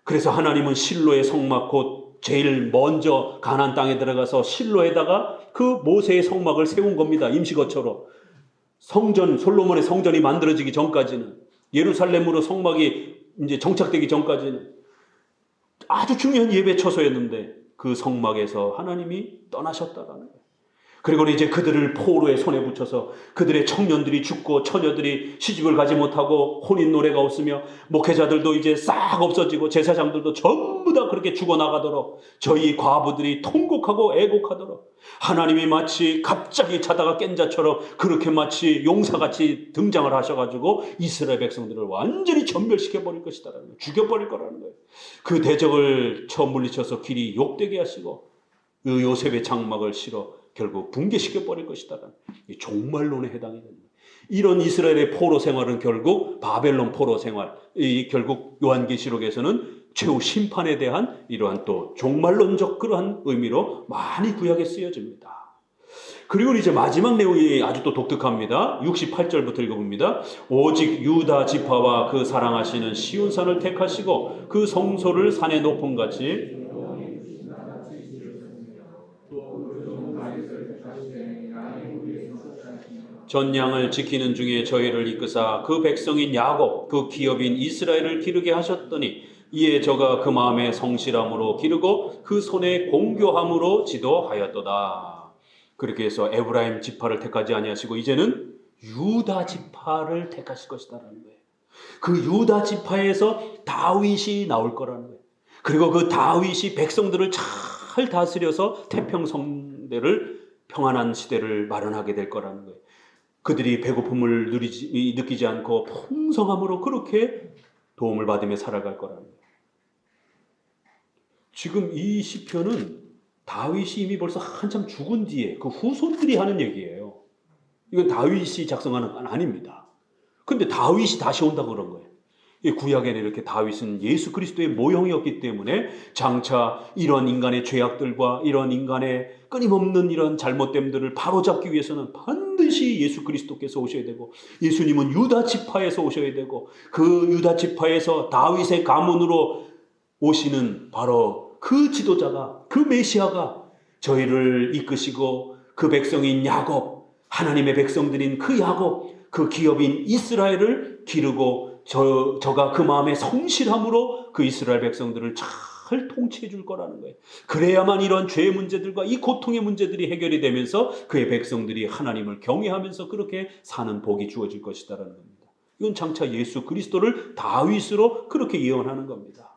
그래서 하나님은 실로의 성막, 곧 제일 먼저 가나안 땅에 들어가서 실로에다가 그 모세의 성막을 세운 겁니다. 임시거처로. 성전, 솔로몬의 성전이 만들어지기 전까지는, 예루살렘으로 성막이 이제 정착되기 전까지는 아주 중요한 예배 처소였는데 그 성막에서 하나님이 떠나셨다라는 거예요. 그리고 이제 그들을 포로의 손에 붙여서 그들의 청년들이 죽고 처녀들이 시집을 가지 못하고 혼인 노래가 없으며 목회자들도 이제 싹 없어지고 제사장들도 전부 다 그렇게 죽어나가도록 저희 과부들이 통곡하고 애곡하도록 하나님이 마치 갑자기 자다가 깬 자처럼 그렇게 마치 용사같이 등장을 하셔가지고 이스라엘 백성들을 완전히 전멸시켜버릴 것이다라는 거예요. 죽여버릴 거라는 거예요. 그 대적을 처음 물리쳐서 길이 욕되게 하시고 그 요셉의 장막을 실어 결국 붕괴시켜 버릴 것이다. 종말론에 해당이 됩니다. 이런 이스라엘의 포로 생활은 결국 바벨론 포로 생활, 결국 요한계시록에서는 최후 심판에 대한 이러한 또 종말론적 그러한 의미로 많이 구약에 쓰여집니다. 그리고 이제 마지막 내용이 아주 또 독특합니다. 68절부터 읽어봅니다. 오직 유다 지파와 그 사랑하시는 시온산을 택하시고 그 성소를 산의 높음 같이 전양을 지키는 중에 저희를 이끄사 그 백성인 야곱 그 기업인 이스라엘을 기르게 하셨더니 이에 저가 그 마음에 성실함으로 기르고 그 손에 공교함으로 지도하였도다. 그렇게 해서 에브라임 지파를 택하지 아니하시고 이제는 유다 지파를 택하실 것이다라는 거예요. 그 유다 지파에서 다윗이 나올 거라는 거예요. 그리고 그 다윗이 백성들을 잘 다스려서 태평성대를 평안한 시대를 마련하게 될 거라는 거예요. 그들이 배고픔을 느끼지 않고 풍성함으로 그렇게 도움을 받으며 살아갈 거라는 거예요. 지금 이 시편은 다윗이 이미 벌써 한참 죽은 뒤에 그 후손들이 하는 얘기예요. 이건 다윗이 작성하는 건 아닙니다. 근데 다윗이 다시 온다고 그런 거예요. 구약에는 이렇게 다윗은 예수 그리스도의 모형이었기 때문에 장차 이런 인간의 죄악들과 이런 인간의 끊임없는 이런 잘못됨들을 바로잡기 위해서는 반드시 예수 그리스도께서 오셔야 되고 예수님은 유다 지파에서 오셔야 되고 그 유다 지파에서 다윗의 가문으로 오시는 바로 그 지도자가, 그 메시아가 저희를 이끄시고 그 백성인 야곱, 하나님의 백성들인 그 야곱, 그 기업인 이스라엘을 기르고 저가 그 마음에 성실함으로 그 이스라엘 백성들을 잘 통치해 줄 거라는 거예요. 그래야만 이런 죄의 문제들과 이 고통의 문제들이 해결이 되면서 그의 백성들이 하나님을 경외하면서 그렇게 사는 복이 주어질 것이다라는 겁니다. 이건 장차 예수 그리스도를 다윗으로 그렇게 예언하는 겁니다.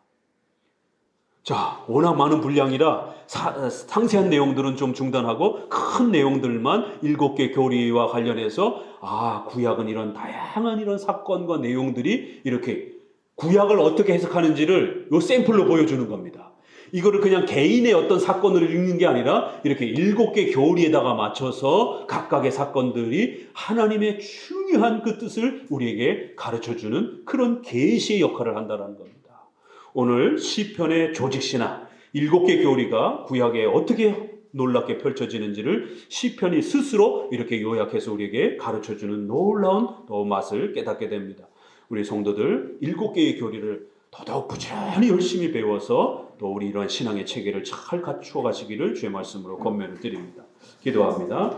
자, 워낙 많은 분량이라 상세한 내용들은 좀 중단하고 큰 내용들만 7개 교리와 관련해서 구약은 이런 다양한 이런 사건과 내용들이 이렇게 구약을 어떻게 해석하는지를 요 샘플로 보여주는 겁니다. 이거를 그냥 개인의 어떤 사건을 읽는 게 아니라 이렇게 7개 교리에다가 맞춰서 각각의 사건들이 하나님의 중요한 그 뜻을 우리에게 가르쳐주는 그런 계시의 역할을 한다는 겁니다. 오늘 시편의 조직신학 7개 교리가 구약에 어떻게 놀랍게 펼쳐지는지를 시편이 스스로 이렇게 요약해서 우리에게 가르쳐주는 놀라운 또 맛을 깨닫게 됩니다. 우리 성도들 7개의 교리를 더더욱 부지런히 열심히 배워서 또 우리 이러한 신앙의 체계를 잘 갖추어 가시기를 주의 말씀으로 권면을 드립니다. 기도합니다.